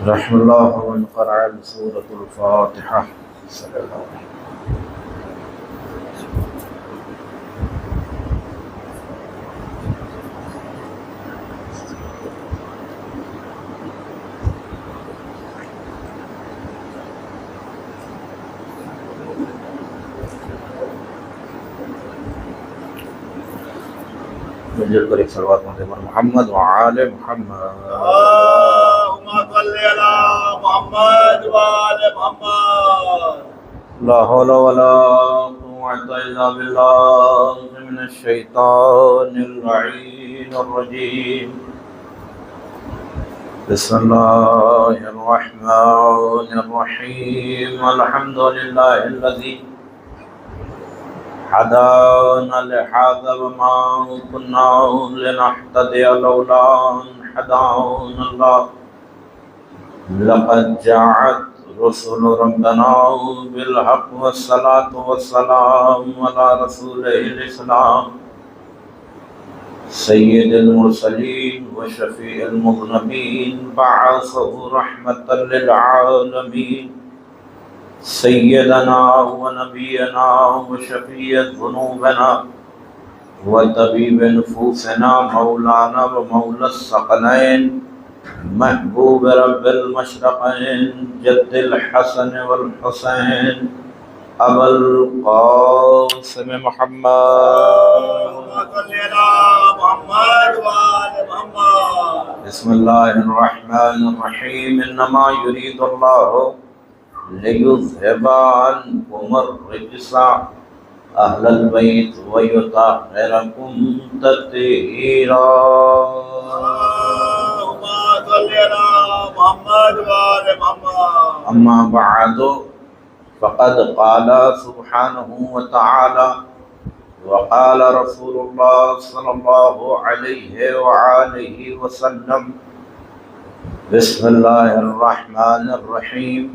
رحم الله من قرأ سورة الفاتحة. صلى الله عليه وسلم. مجل پر ایک صلوات محمد وآل محمد. اللهم صل على محمد وآل محمد. لا حول ولا قوة إلا بالله من الشيطان اللعين الرجيم. بسم الله الرحمن الرحيم. الحمد لله الذي هدانا لهذا وما كنا لنهتدي لولا أن هدانا الله. لقد جاءت رسل ربنا بالحق والصلاة والسلام على رسوله الإسلام سيد المرسلين وشفيع المذنبين بعثه رحمة للعالمين سيدنا ونبينا وشفيع ذنوبنا وطبيب نفوسنا مولانا ومولى الثقلين محبوب رب المشرقين جد الحسن والحسين أبا القاسم محمد. اللهم صل على محمد وآل محمد. بسم الله الرحمن الرحيم. إنما يريد الله ليذهب عنكم الرجس أهل البيت ويطهركم تطهيرا. اللهم صل على محمد وآل محمد. أما بعد فقد قال سبحانه وتعالى وقال رسول الله صلى الله عليه وآله وسلم. بسم الله الرحمن الرحيم.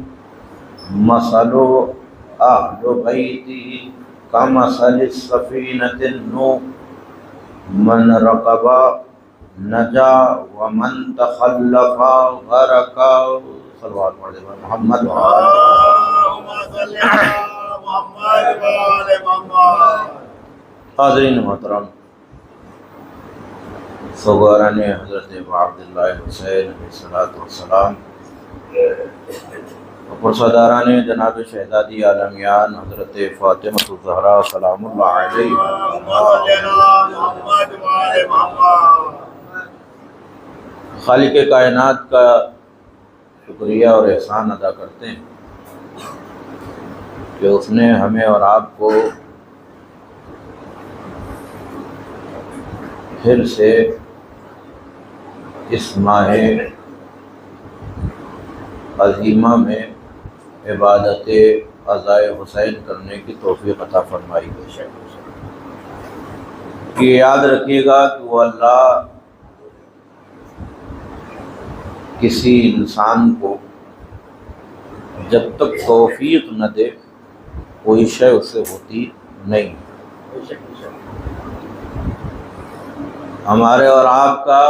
مثل أهل بيتي كمثل السفينة النوح من ركب نجا ومن تخلف غرق. صلوات محمد. اللهم صل على محمد وآل محمد. حاضرین محترم، سوگواران حضرت عبداللہ حسین علیہ السلام پرساداران جناب شہزادی عالمیان حضرت فاطمہ الزہرا سلام اللہ علیہ. اللهم صل على محمد وآل محمد. خالق کائنات کا شکریہ اور احسان ادا کرتے ہیں کہ اس نے ہمیں اور آپ کو پھر سے اس ماہ عظیمہ میں عبادت عزائے حسین کرنے کی توفیق عطا فرمائی. کہ یاد رکھیے گا کہ وہ اللہ کسی انسان کو جب تک توفیق نہ دے کوئی شے اس سے ہوتی نہیں. ہمارے اور آپ کا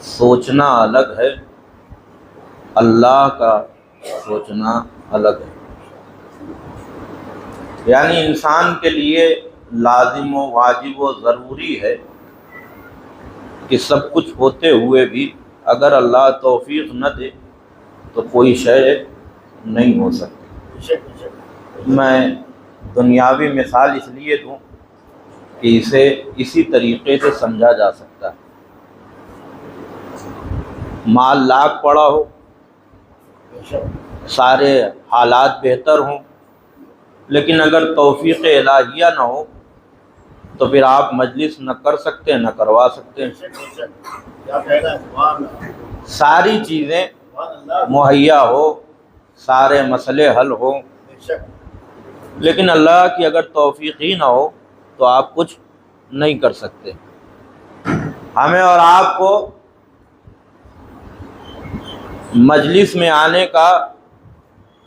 سوچنا الگ ہے، اللہ کا سوچنا الگ ہے. یعنی انسان کے لیے لازم و واجب و ضروری ہے کہ سب کچھ ہوتے ہوئے بھی اگر اللہ توفیق نہ دے تو کوئی شے نہیں ہو سکتی. میں دنیاوی مثال اس لیے دوں کہ اسے اسی طریقے سے سمجھا جا سکتا ہے. مال لاکھ پڑا ہو، سارے حالات بہتر ہوں، لیکن اگر توفیق الہیہ نہ ہو تو پھر آپ مجلس نہ کر سکتے نہ کروا سکتے. ساری چیزیں مہیا ہو، سارے مسئلے حل ہوں، لیکن اللہ کی اگر توفیق ہی نہ ہو تو آپ کچھ نہیں کر سکتے. ہمیں اور آپ کو مجلس میں آنے کا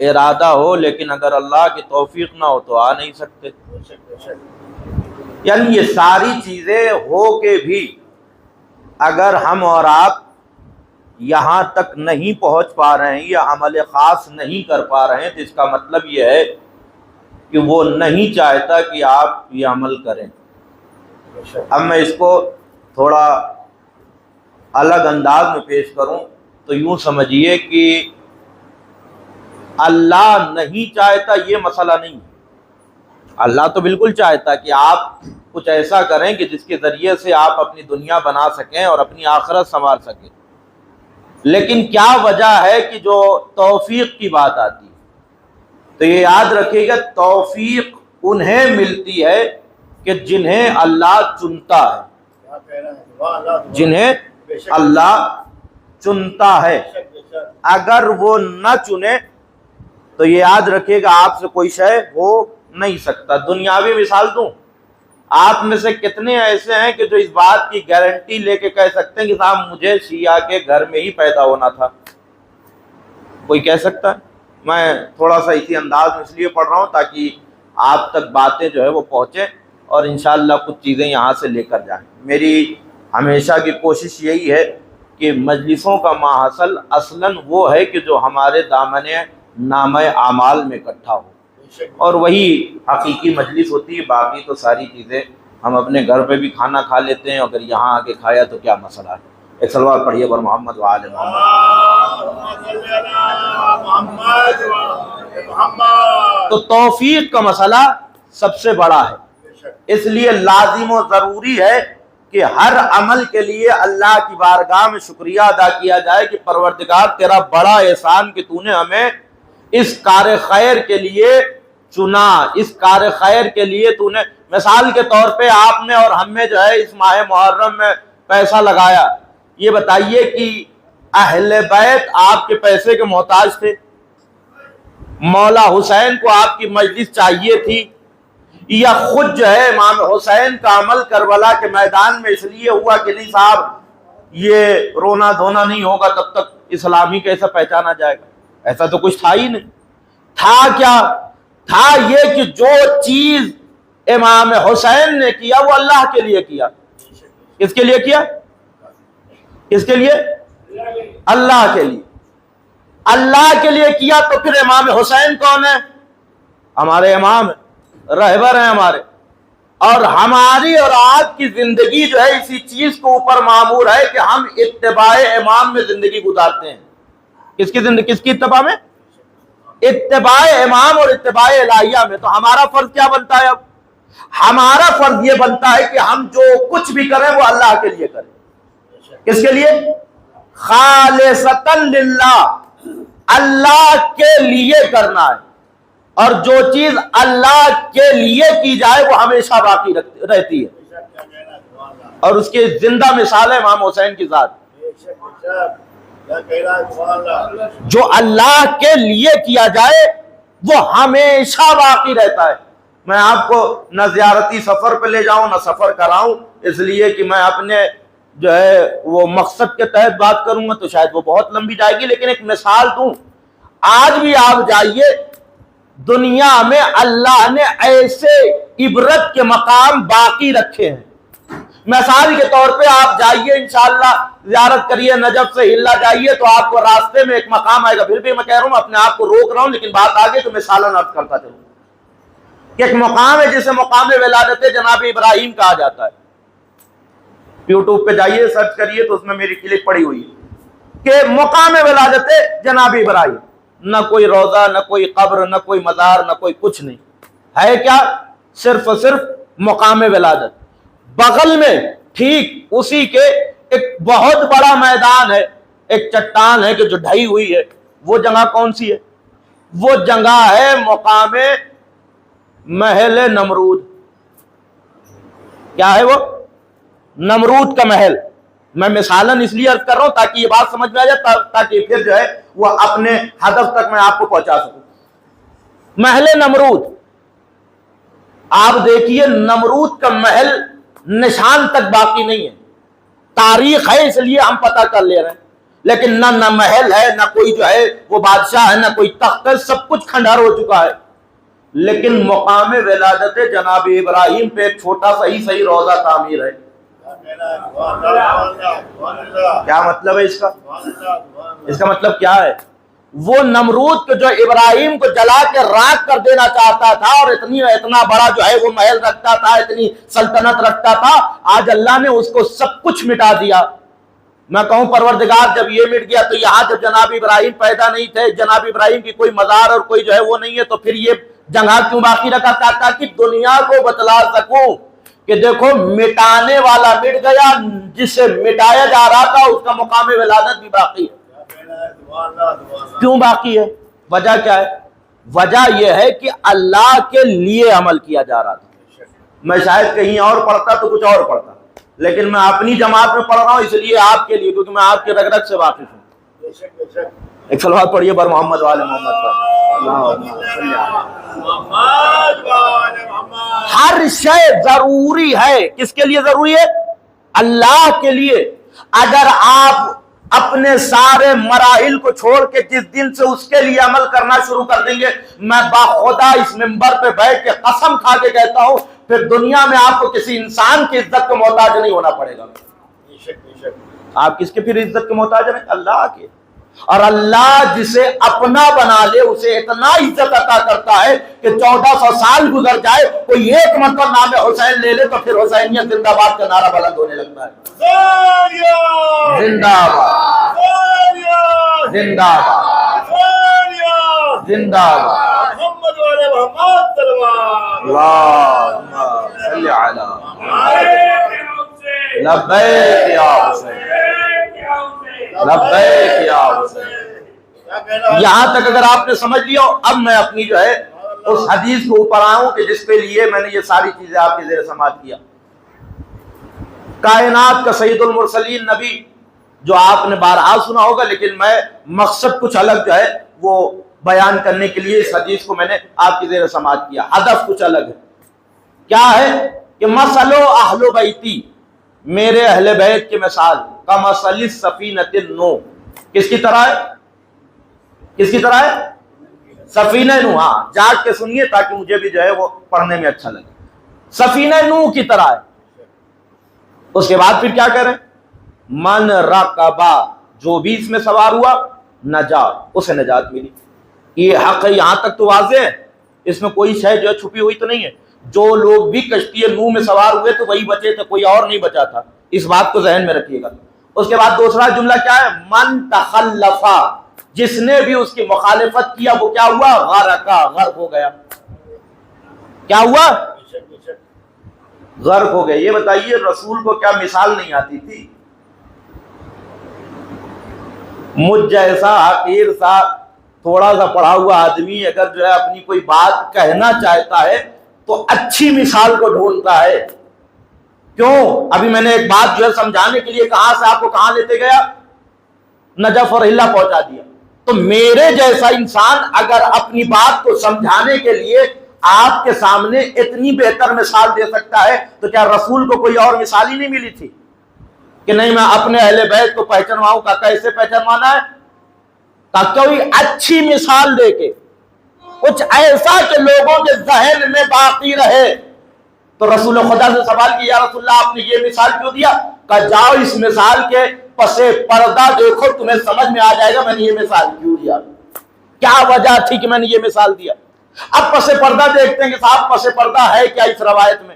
ارادہ ہو، لیکن اگر اللہ کی توفیق نہ ہو تو آ نہیں سکتے. یعنی یہ ساری چیزیں ہو کے بھی اگر ہم اور آپ یہاں تک نہیں پہنچ پا رہے ہیں یا عمل خاص نہیں کر پا رہے ہیں تو اس کا مطلب یہ ہے کہ وہ نہیں چاہتا کہ آپ یہ عمل کریں۔ اب میں اس کو تھوڑا الگ انداز میں پیش کروں تو یوں سمجھیے کہ اللہ نہیں چاہتا یہ مسئلہ نہیں، اللہ تو بالکل چاہتا کہ آپ کچھ ایسا کریں کہ جس کے ذریعے سے آپ اپنی دنیا بنا سکیں اور اپنی آخرت سنوار سکیں، لیکن کیا وجہ ہے کہ جو توفیق کی بات آتی ہے تو یہ یاد رکھیے گا، توفیق انہیں ملتی ہے کہ جنہیں اللہ چنتا ہے، جنہیں اللہ چنتا ہے۔ اگر وہ نہ چنے تو یہ یاد رکھیے گا آپ سے کوئی شے ہو نہیں سکتا۔ دنیاوی مثال دوں، آپ میں سے کتنے ایسے ہیں کہ جو اس بات کی گارنٹی لے کے کہہ سکتے ہیں کہ صاحب مجھے شیعہ کے گھر میں ہی پیدا ہونا تھا؟ کوئی کہہ سکتا ہے؟ میں تھوڑا سا اسی انداز میں اس لیے پڑھ رہا ہوں تاکہ آپ تک باتیں جو ہے وہ پہنچیں اور انشاءاللہ کچھ چیزیں یہاں سے لے کر جائیں۔ میری ہمیشہ کی کوشش یہی ہے کہ مجلسوں کا ماحصل اصلاً وہ ہے کہ جو ہمارے دامن نامہ اعمال میں اکٹھا ہو، اور وہی حقیقی مجلس ہوتی ہے۔ باقی تو ساری چیزیں ہم اپنے گھر پہ بھی کھانا کھا لیتے ہیں، اگر یہاں آ کے کھایا تو کیا مسئلہ ہے۔ ایک صلوات پڑھیے بر محمد وآل محمد۔ تو توفیق کا مسئلہ سب سے بڑا ہے، اس لیے لازم و ضروری ہے کہ ہر عمل کے لیے اللہ کی بارگاہ میں شکریہ ادا کیا جائے کہ پروردگار تیرا بڑا احسان کہ تو نے ہمیں اس کار خیر کے لیے چنا، اس کار خیر کے لیے تو نے، مثال کے طور پہ آپ نے اور ہم نے جو ہے اس ماہ محرم میں پیسہ لگایا، یہ بتائیے کہ اہل بیت آپ کے پیسے کے محتاج تھے؟ مولا حسین کو آپ کی مجلس چاہیے تھی؟ یا خود جو ہے امام حسین کا عمل کربلا کے میدان میں اس لیے ہوا کہ نہیں صاحب یہ رونا دھونا نہیں ہوگا تب تک اسلامی کیسا پہچانا جائے گا؟ ایسا تو کچھ تھا ہی نہیں۔ تھا کیا؟ تھا یہ کہ جو چیز امام حسین نے کیا وہ اللہ کے لیے کیا۔ کس کے لیے کیا؟ کس کے لیے؟ اللہ کے لیے۔ اللہ کے لیے کیا تو پھر امام حسین کون ہے؟ ہمارے امام ہیں، رہبر ہیں ہمارے، اور ہماری اور آپ کی زندگی جو ہے اسی چیز کو اوپر معمور ہے کہ ہم اتباع امام میں زندگی گزارتے ہیں۔ کس کی زندگی؟ کس کی اتباع میں؟ اتباع امام اور اتباع الہیہ میں۔ تو ہمارا فرض کیا بنتا ہے؟ اب ہمارا فرض یہ بنتا ہے کہ ہم جو کچھ بھی کریں وہ اللہ کے لیے کریں۔ کس کے لیے؟ خالصتاً للہ، اللہ کے لیے کرنا ہے، اور جو چیز اللہ کے لیے کی جائے وہ ہمیشہ باقی رہتی ہے، اور اس کی زندہ مثال ہے امام حسین کی ذات۔ جو اللہ کے لیے کیا جائے وہ ہمیشہ باقی رہتا ہے۔ میں آپ کو نہ زیارتی سفر پہ لے جاؤں نہ سفر کراؤں، اس لیے کہ میں اپنے جو ہے وہ مقصد کے تحت بات کروں گا تو شاید وہ بہت لمبی جائے گی، لیکن ایک مثال دوں۔ آج بھی آپ جائیے دنیا میں اللہ نے ایسے عبرت کے مقام باقی رکھے ہیں۔ مثال کے طور پہ آپ جائیے انشاءاللہ زیارت کریے، نجف سے ہلا جائیے تو آپ کو راستے میں ایک مقام آئے گا، پھر بھی میں کہہ رہا ہوں اپنے آپ کو روک رہا ہوں لیکن بات آگے تو مثالاً عرض کرتا چلوں کہ ایک مقام ہے جسے مقام ولادت جناب ابراہیم کہا جاتا ہے۔ یوٹیوب پہ جائیے سرچ کریے تو اس میں میری کلپ پڑی ہوئی ہے کہ مقام ولادت جناب ابراہیم، نہ کوئی روضہ نہ کوئی قبر نہ کوئی مزار نہ کوئی کچھ نہیں ہے، کیا صرف اور صرف مقام ولادت۔ بغل میں ٹھیک اسی کے ایک بہت بڑا میدان ہے، ایک چٹان ہے کہ جو ڈھائی ہوئی ہے، وہ جگہ کون سی ہے؟ وہ جگہ ہے مقام محل نمرود۔ کیا ہے وہ؟ نمرود کا محل۔ میں مثالاً اس لیے عرض کر رہا ہوں تاکہ یہ بات سمجھ میں آ جائے، تاکہ پھر جو ہے وہ اپنے ہدف تک میں آپ کو پہنچا سکوں۔ محل نمرود، آپ دیکھیے نمرود کا محل نشان تک باقی نہیں ہے، تاریخ ہے اس لیے ہم پتہ کر لے رہے ہیں، لیکن نہ محل ہے نہ کوئی جو ہے وہ بادشاہ ہے نہ کوئی تخت ہے، سب کچھ کھنڈر ہو چکا ہے۔ لیکن مقام ولادت جناب ابراہیم پہ ایک چھوٹا سا ہی صحیح روضہ تعمیر ہے۔ کیا مطلب ہے اس کا؟ اس کا مطلب کیا ہے؟ وہ نمرود کو جو ابراہیم کو جلا کے راکھ کر دینا چاہتا تھا اور اتنا بڑا جو ہے وہ محل رکھتا تھا، اتنی سلطنت رکھتا تھا، آج اللہ نے اس کو سب کچھ مٹا دیا۔ میں کہوں پروردگار جب یہ مٹ گیا تو یہاں جب جناب ابراہیم پیدا نہیں تھے، جناب ابراہیم کی کوئی مزار اور کوئی جو ہے وہ نہیں ہے، تو پھر یہ جگہ کیوں باقی رکھا؟ تاکہ دنیا کو بتلا سکوں کہ دیکھو مٹانے والا مٹ گیا، جسے مٹایا جا رہا تھا اس کا مقام ولادت بھی باقی ہے۔ کیوں باقی ہے؟ وجہ کیا ہے؟ وجہ یہ ہے کہ اللہ کے لیے عمل کیا جا رہا تھا۔ میں شاید کہیں اور پڑھتا تو کچھ اور پڑھتا، لیکن میں اپنی جماعت میں پڑھ رہا ہوں اس لیے آپ کے لیے، کیونکہ میں آپ کے رگ رگ سے واقف ہوں۔ ایک صلوات پڑھیے بر محمد وآل محمد پر۔ ہر شے ضروری ہے، کس کے لیے ضروری ہے؟ اللہ کے لیے۔ اگر آپ اپنے سارے مراحل کو چھوڑ کے جس دن سے اس کے لیے عمل کرنا شروع کر دیں گے، میں باخدا اس منبر پہ بیٹھ کے قسم کھا کے کہتا ہوں، پھر دنیا میں آپ کو کسی انسان کی عزت کو محتاج نہیں ہونا پڑے گا۔ آپ کس کے پھر عزت کے محتاج ہیں؟ اللہ کے۔ اور اللہ جسے اپنا بنا لے اسے اتنا عزت عطا کرتا ہے کہ 1400 سال گزر جائے، کوئی ایک مرتبہ نام حسین لے لے تو پھر حسینیت زندہ باد کا نعرہ بلند ہونے لگتا ہے۔ زندہ باد، زندہ باد، زندہ باد۔ محمد والے محمد اللہم صلی علی لبیک یا حسین، لبیک یا حسین۔ یہاں تک اگر آپ نے سمجھ لیا، اب میں اپنی جو ہے اس حدیث کو اوپر آؤں کہ جس کے لیے میں نے یہ ساری چیزیں آپ کے زیر سماعت کیا۔ کائنات کا سید المرسلین نبی جو آپ نے بارہا سنا ہوگا، لیکن میں مقصد کچھ الگ جو ہے وہ بیان کرنے کے لیے اس حدیث کو میں نے آپ کی زیر سماعت کیا۔ ہدف کچھ الگ ہے۔ کیا ہے کہ مثل اہل بیتی، میرے اہل بیت کی مثال، کمثل السفینۃ النوح، کس کی طرح ہے؟ کس کی طرح ہے؟ سفینہ نوح۔ ہاں جاگ کے سنیے تاکہ مجھے بھی جو ہے وہ پڑھنے میں اچھا لگے۔ سفینہ نوح کی طرح ہے۔ اس کے بعد پھر کیا کہہ رہے ہیں؟ من رکبا، جو بھی اس میں سوار ہوا نجا، اسے نجات ملی۔ یہ حق ہے، یہاں تک تو واضح ہے، اس میں کوئی شے جو ہے چھپی ہوئی تو نہیں ہے۔ جو لوگ بھی کشتی نوح میں سوار ہوئے تو وہی بچے تھے، کوئی اور نہیں بچا تھا، اس بات کو ذہن میں رکھیے گا۔ اس کے بعد دوسرا جملہ کیا ہے؟ من تخلفا، جس نے بھی اس کی مخالفت کیا وہ کیا ہوا؟ غرقا، غرق ہو گیا۔ کیا ہوا؟ غرق ہو گیا۔ یہ بتائیے رسول کو کیا مثال نہیں آتی تھی؟ مجھ جیسا حقیر سا تھوڑا سا پڑھا ہوا آدمی اگر جو ہے اپنی کوئی بات کہنا چاہتا ہے تو اچھی مثال کو ڈھونڈتا ہے۔ کیوں؟ ابھی میں نے ایک بات جو ہے سمجھانے کے لیے کہاں سے آپ کو کہاں لیتے گیا؟ نجف اور ہلا پہنچا دیا۔ تو میرے جیسا انسان اگر اپنی بات کو سمجھانے کے لیے آپ کے سامنے اتنی بہتر مثال دے سکتا ہے تو کیا رسول کو کوئی اور مثال ہی نہیں ملی تھی کہ نہیں میں اپنے اہل بیت کو پہچانواؤں؟ کا کیسے پہچانوانا ہے؟ کا کوئی اچھی مثال دے کے، کچھ ایسا کہ لوگوں کے ذہن میں باقی رہے۔ تو رسول خدا سے سوال کیا، یا رسول اللہ آپ نے یہ مثال کیوں دیا؟ کہ جاؤ اس مثال کے پس پردہ دیکھو، تمہیں سمجھ میں آ جائے گا میں نے یہ مثال کیوں دیا، کیا وجہ تھی کہ میں نے یہ مثال دیا۔ اب پس پردہ دیکھتے ہیں کہ صاحب پس پردہ ہے کیا اس روایت میں؟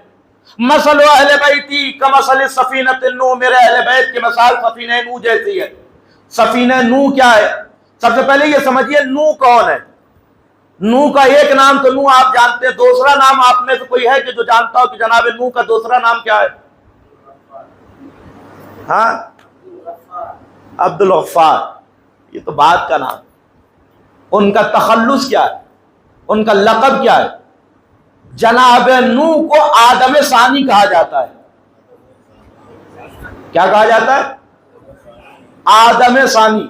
مثل اہل بیتی کمثل السفینۃ النوح، میرے اہل بیت کی مثال سفینہ نوح جیسی ہے۔ سفینہ نوح کیا ہے؟ سب سے پہلے یہ سمجھیے نوح کون ہے۔ نوح کا ایک نام تو نوح آپ جانتے ہیں، دوسرا نام آپ میں سے کوئی ہے کہ جو جانتا ہو کہ جناب نوح کا دوسرا نام کیا ہے؟ ہاں عبد الغفار، یہ تو بات کا نام۔ ان کا تخلص کیا ہے؟ ان کا لقب کیا ہے؟ جناب نوح کو آدم ثانی کہا جاتا ہے۔ کیا کہا جاتا ہے؟ آدم ثانی۔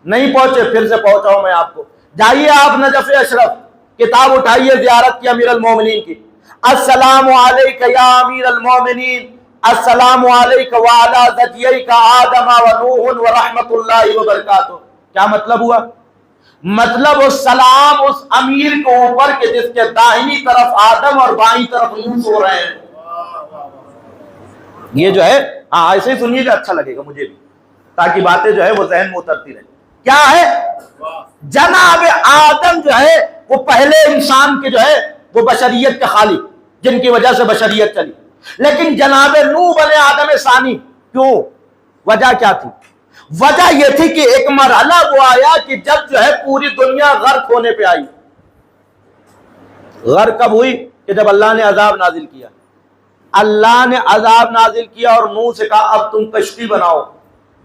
نہیں پہنچے؟ پھر سے پہنچاؤں میں آپ کو۔ جائیے آپ نجف اشرف کتاب اٹھائیے زیارت کی امیر المومنین کی۔ السلام علیک یا امیر المومنین، السلام علیک وعلی ذرییک آدم و نوح و رحمت اللہ وبرکاتہ۔ کیا مطلب ہوا؟ مطلب اس سلام اس امیر کے اوپر کہ جس کے داہنی طرف آدم اور بائیں طرف نوح سو رہے ہیں۔ یہ جو ہے ہاں ایسے ہی سنیے گا، اچھا لگے گا مجھے بھی، تاکہ باتیں جو ہے وہ ذہن میں اترتی رہیں۔ کیا ہے؟ جناب آدم جو ہے وہ پہلے انسان کے جو ہے وہ بشریت کے خالق، جن کی وجہ سے بشریت چلی، لیکن جناب نوح بنے آدم ثانی، کیوں؟ وجہ کیا تھی؟ وجہ یہ تھی کہ ایک مرحلہ وہ آیا کہ جب جو ہے پوری دنیا غرق ہونے پہ آئی۔ غرق کب ہوئی؟ کہ جب اللہ نے عذاب نازل کیا۔ اللہ نے عذاب نازل کیا اور نوح سے کہا اب تم کشتی بناؤ،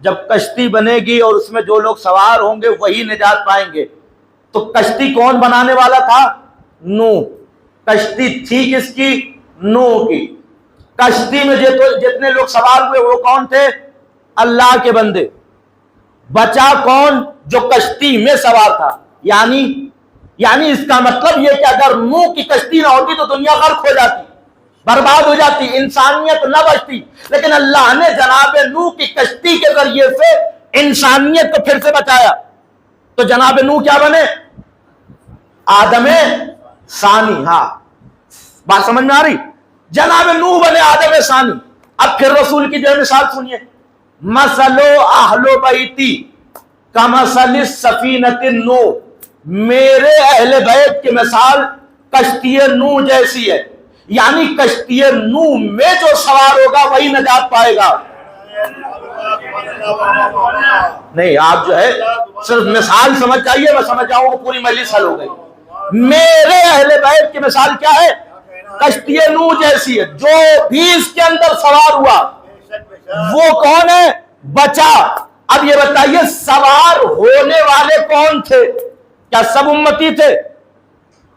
جب کشتی بنے گی اور اس میں جو لوگ سوار ہوں گے وہی نجات پائیں گے۔ تو کشتی کون بنانے والا تھا؟ نوح۔ کشتی تھی کس کی؟ نوح کی۔ کشتی میں جتنے لوگ سوار ہوئے وہ کون تھے؟ اللہ کے بندے۔ بچا کون؟ جو کشتی میں سوار تھا۔ یعنی اس کا مطلب یہ کہ اگر نوح کی کشتی نہ ہوتی تو دنیا غرق ہو جاتی، برباد ہو جاتی، انسانیت نہ بچتی، لیکن اللہ نے جناب نوح کی کشتی کے ذریعے سے انسانیت کو پھر سے بچایا۔ تو جناب نوح کیا بنے؟ آدم ثانی۔ ہاں بات سمجھ میں آ رہی؟ جناب نوح بنے آدم ثانی۔ اب پھر رسول کی جو مثال سنیے، مثل اہل بیتی کمثل السفینۃ نوح، میرے اہل بیت کی مثال کشتی نوح جیسی ہے، یعنی کشتی نوح میں جو سوار ہوگا وہی نجات پائے گا۔ نہیں آپ جو ہے صرف مثال سمجھ جائیے، میں سمجھ جاؤں گا پوری مجلس حل ہو گئی۔ میرے اہل بیت کی مثال کیا ہے؟ کشتی نوح جیسی ہے، جو بھی اس کے اندر سوار ہوا وہ کون ہے؟ بچا۔ اب یہ بتائیے سوار ہونے والے کون تھے؟ کیا سب امتی تھے؟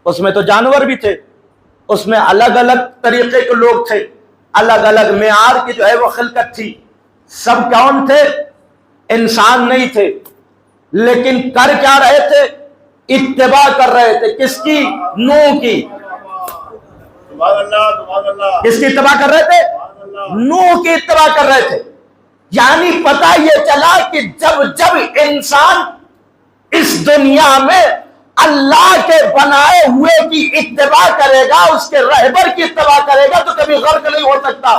اس میں تو جانور بھی تھے، اس میں الگ الگ طریقے کے لوگ تھے، الگ الگ معیار کی جو ہے وہ خلقت تھی۔ سب کون تھے؟ انسان نہیں تھے، لیکن کر کیا رہے تھے؟ اتباع کر رہے تھے۔ کس کی؟ نوح کی۔ کس کی اتباع کر رہے تھے؟ نوح کی اتباع کر رہے تھے۔ یعنی پتہ یہ چلا کہ جب انسان اس دنیا میں اللہ کے بنائے ہوئے کی اتباع کرے گا، اس کے رہبر کی اتباع کرے گا، تو کبھی غرق نہیں ہو سکتا۔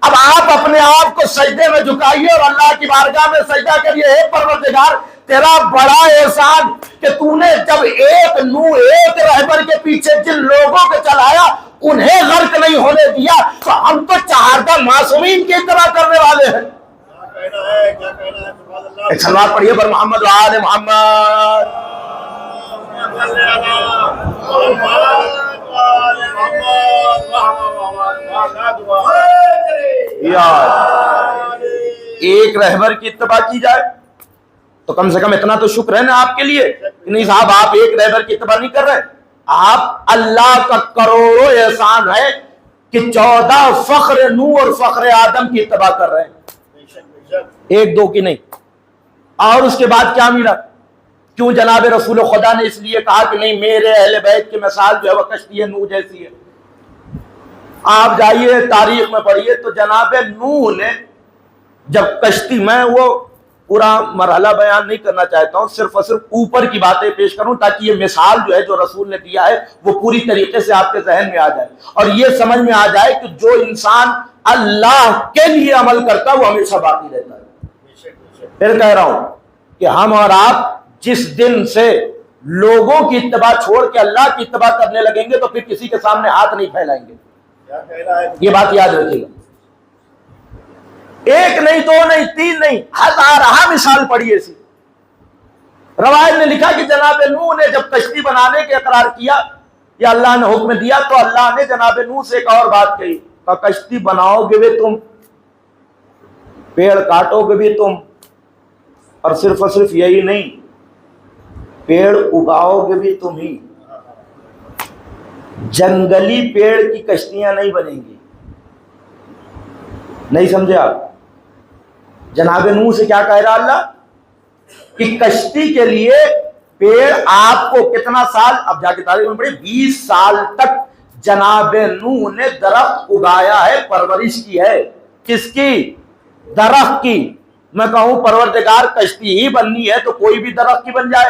اب آپ اپنے آپ کو سجدے میں جھکائیے اور اللہ کی بارگاہ میں سجدہ کریے، اے پروردگار تیرا بڑا احسان کہ تو نے جب ایک نوح ایک رہبر کے پیچھے جن لوگوں کو چلایا انہیں غرق نہیں ہونے دیا، تو ہم تو 4 معصومین کی اتباع کرنے والے ہیں۔ ایک سلوات پڑھیے پر محمد و آل محمد۔ ایک رہبر کی اتباع کی جائے تو کم سے کم اتنا تو شکر ہے نا آپ کے لیے کہ نہیں صاحب آپ ایک رہبر کی اتباع نہیں کر رہے، آپ اللہ کا کروڑوں احسان ہے کہ 14 فخر نوح اور فخر آدم کی اتباع کر رہے ہیں، ایک دو کی نہیں۔ اور اس کے بعد کیا ملا؟ کیوں جناب رسول خدا نے اس لیے کہا کہ نہیں میرے اہل بیت کی مثال جو ہے وہ کشتی نوح جیسی ہے؟ آپ جائیے تاریخ میں پڑھیے تو جناب نوح نے جب کشتی، میں وہ پورا مرحلہ بیان نہیں کرنا چاہتا ہوں، صرف اور صرف اوپر کی باتیں پیش کروں تاکہ یہ مثال جو ہے جو رسول نے دیا ہے وہ پوری طریقے سے آپ کے ذہن میں آ جائے اور یہ سمجھ میں آ جائے کہ جو انسان اللہ کے لیے عمل کرتا ہے وہ ہمیشہ باقی رہتا ہے۔ پھر کہہ رہا ہوں کہ ہم اور آپ جس دن سے لوگوں کی اتباع چھوڑ کے اللہ کی اتباع کرنے لگیں گے تو پھر کسی کے سامنے ہاتھ نہیں پھیلائیں گے، یہ بات یاد رکھیے گا۔ ایک نہیں، دو نہیں، تین نہیں، ہزارہ مثال پڑھیے سی۔ روایت نے لکھا کہ جناب نوح نے جب کشتی بنانے کے اقرار کیا یا اللہ نے حکم دیا تو اللہ نے جناب نوح سے ایک اور بات کہی، کہا کشتی بناؤ گے بھی تم، پیڑ کاٹو گے بھی تم، اور صرف یہی نہیں، پیڑ اگاؤ گے بھی تم ہی، جنگلی پیڑ کی کشتیاں نہیں بنیں گی۔ نہیں سمجھے آپ؟ جناب نوح سے کیا کہہ رہا اللہ کہ کشتی کے لیے پیڑ آپ کو کتنا سال، اب جا کے تاریخ میں پڑھے 20 سال تک جناب نوح نے درخت اگایا ہے، پرورش کی ہے۔ کس کی؟ درخت کی۔ میں کہوں پروردگار کشتی ہی بننی ہے تو کوئی بھی درخت کی بن جائے،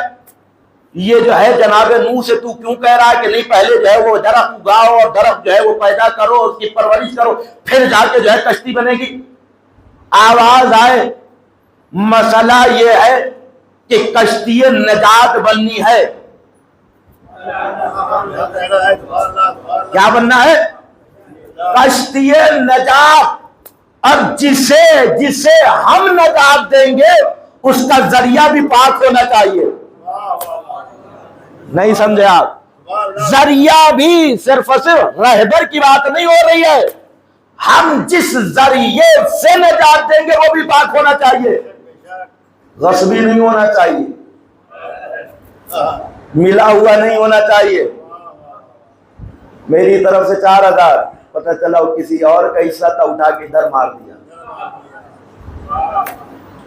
یہ جو ہے جناب نوح سے تو کیوں کہہ رہا ہے کہ نہیں پہلے جو ہے وہ درخت اگاؤ اور درخت جو ہے وہ پیدا کرو، اس کی پرورش کرو، پھر جا کے جو ہے کشتی بنے گی؟ آواز آئے، مسئلہ یہ ہے کہ کشتی نجات بننی ہے. کیا بننا ہے؟ کشتی نجات. اور جسے ہم نجات دیں گے اس کا ذریعہ بھی پاک ہونا چاہیے. نہیں سمجھے آپ؟ ذریعہ بھی صرف رہبر کی بات نہیں ہو رہی ہے. ہم جس ذریعے سے نجات دیں گے وہ بھی پاک ہونا چاہیے، غصبی نہیں ہونا چاہیے، ملا ہوا نہیں ہونا چاہیے. میری طرف سے 4000 پتہ چلا کسی اور کا حصہ تھا، اٹھا کے ادھر مار دیا.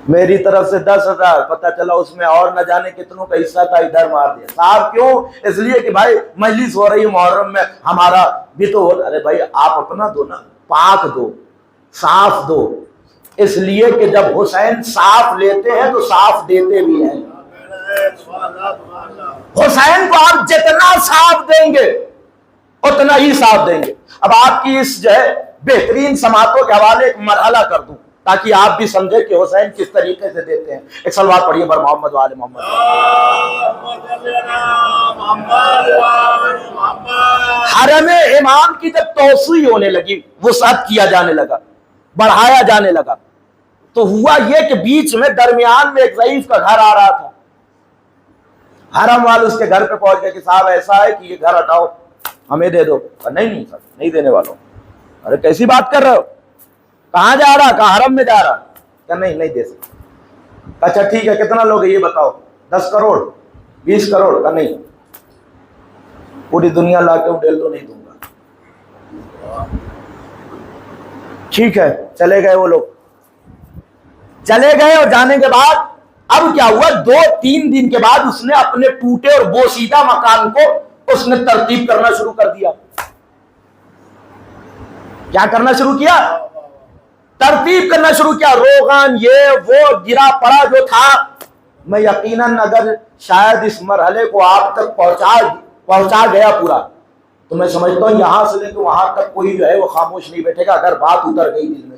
میری طرف سے 10,000 پتہ چلا اس میں اور نہ جانے کتنوں کا حصہ تھا، ادھر مار دیا. صاحب کیوں؟ اس لیے کہ بھائی مجلس ہو رہی ہے محرم میں، ہمارا بھی تو. ارے بھائی آپ اپنا دو نا، پاک دو، صاف دو. اس لیے کہ جب حسین صاف لیتے ہیں تو صاف دیتے بھی ہیں. حسین کو آپ جتنا صاف دیں گے اتنا ہی صاف دیں گے. اب آپ کی اس جو ہے بہترین سماعتوں کے حوالے ایک مرحلہ کر دوں تاکہ آپ بھی سمجھیں کہ حسین کس طریقے سے دیتے ہیں. ایک صلوات پڑھیے بر محمد و آل محمد. حرم امام کی جب توسیع ہونے لگی، وسعت کیا جانے لگا، بڑھایا جانے لگا، تو ہوا یہ کہ بیچ میں درمیان میں ایک ضعیف کا گھر آ رہا تھا. حرم والے اس کے گھر پہ پہنچ گئے کہ صاحب ایسا ہے کہ یہ گھر ہٹاؤ، ہمیں دے دو. نہیں سر، نہیں دینے والوں. ارے کیسی بات کر رہے ہو؟ کہاں جا رہا؟ کہاں حرم میں جا رہا؟ کہ نہیں دے سکتا. اچھا ٹھیک ہے، کتنا لوگ یہ بتاؤ؟ 10 کروڑ 20 کروڑ کا نہیں، پوری دنیا لا کے اڈیل تو نہیں دوں گا. ٹھیک ہے، چلے گئے. وہ لوگ چلے گئے اور جانے کے بعد اب کیا ہوا؟ 2-3 دن کے بعد اس نے اپنے ٹوٹے اور بوسیدہ مکان کو اس نے ترتیب کرنا شروع کر دیا. کیا کرنا شروع کیا؟ ترتیب کرنا شروع کیا. روغن یہ وہ گرا پڑا جو تھا، میں یقیناً اگر شاید اس مرحلے کو آپ تک پہنچا گیا پورا، تو میں سمجھتا ہوں یہاں سے لے کے وہاں تک کوئی جو ہے وہ خاموش نہیں بیٹھے گا اگر بات اتر گئی دل میں.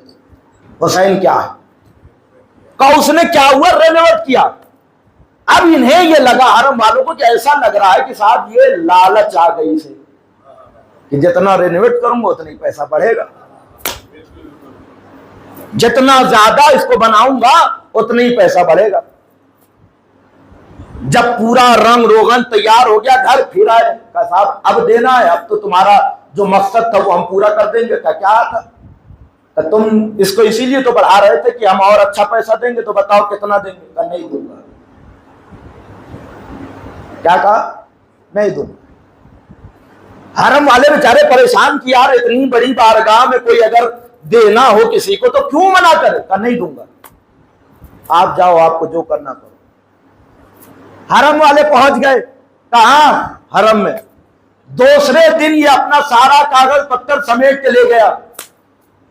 تو حسین کیا ہے کہ اس نے کیا ہوا؟ رینویٹ کیا. اب انہیں یہ لگا، حرم والوں کو، کہ ایسا لگ رہا ہے کہ صاحب یہ لالچ آ گئی اسے کہ جتنا رینویٹ کروں گا اتنا ہی پیسہ بڑھے گا، جتنا زیادہ اس کو بناؤں گا اتنا ہی پیسہ بڑھے گا. جب پورا رنگ روغن تیار ہو گیا، گھر پھر آئے، کہا صاحب اب دینا ہے، اب تو تمہارا جو مقصد تھا وہ ہم پورا کر دیں گے. کیا تھا؟ کہ تم اس کو اسی لیے تو بڑھا رہے تھے کہ ہم اور اچھا پیسہ دیں گے، تو بتاؤ کتنا دیں گے؟ کہا نہیں دوں گا. کیا کہا؟ نہیں دوں. حرم والے بیچارے پریشان کیا، یار اتنی بڑی بارگاہ میں کوئی اگر دینا ہو کسی کو تو کیوں منع کرے؟ کہا نہیں دوں گا. آپ جاؤ، آپ کو جو کرنا کرو. حرم والے پہنچ گئے. کہاں؟ حرم میں. دوسرے دن یہ اپنا سارا کاغذ پتر سمیٹ کے لے گیا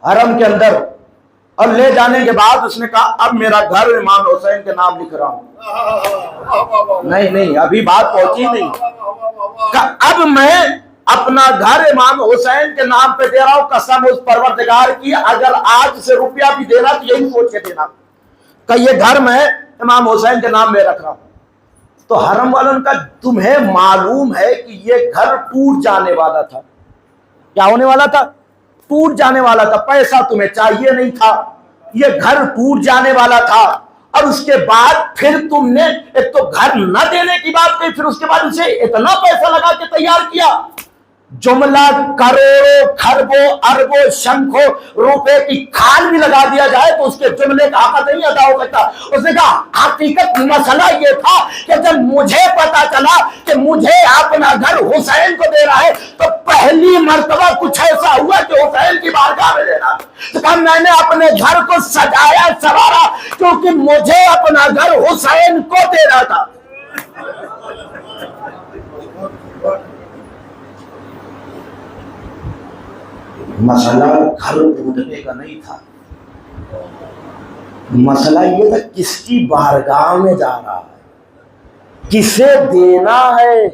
حرم کے اندر، اور لے جانے کے بعد اس نے کہا اب میرا گھر امام حسین کے نام لکھ رہا ہوں. نہیں ابھی بات پہنچی نہیں. کہ اب میں اپنا گھر امام حسین کے نام پہ دے رہا ہوں، قسم اس پروردگار کی اگر آج سے روپیہ بھی دینا تو یہی سوچ کے دینا کہ یہ گھر میں امام حسین کے نام میں رکھ رہا ہوں. تو حرم والوں کا تمہیں معلوم ہے کہ یہ گھر ٹوٹ جانے والا تھا. کیا ہونے والا تھا؟ ٹوٹ جانے والا تھا. پیسہ تمہیں چاہیے نہیں تھا، یہ گھر ٹوٹ جانے والا تھا. اور اس کے بعد پھر تم نے ایک تو گھر نہ دینے کی بات کہی، پھر اس کے بعد اسے اتنا پیسہ لگا کے تیار کیا. جملہ کروڑوں کھربوں اربوں شنکھوں روپے کی کھال بھی لگا دیا جائے تو اس کے جملے کا حق نہیں ادا ہو سکتا. اس نے کہا حقیقت مسئلہ یہ تھا کہ جب مجھے پتا چلا کہ مجھے اپنا گھر حسین کو دے رہا ہے تو پہلی مرتبہ کچھ ایسا ہوا کہ حسین کی بارگاہ میں دینا. تو کہا میں نے اپنے گھر کو سجایا سوارا کیونکہ مجھے اپنا گھر حسین کو دینا تھا. مسئلہ گھر ٹوٹنے کا نہیں تھا، مسئلہ یہ تھا کس کی بارگاہ میں جا رہا ہے. کسے دینا ہے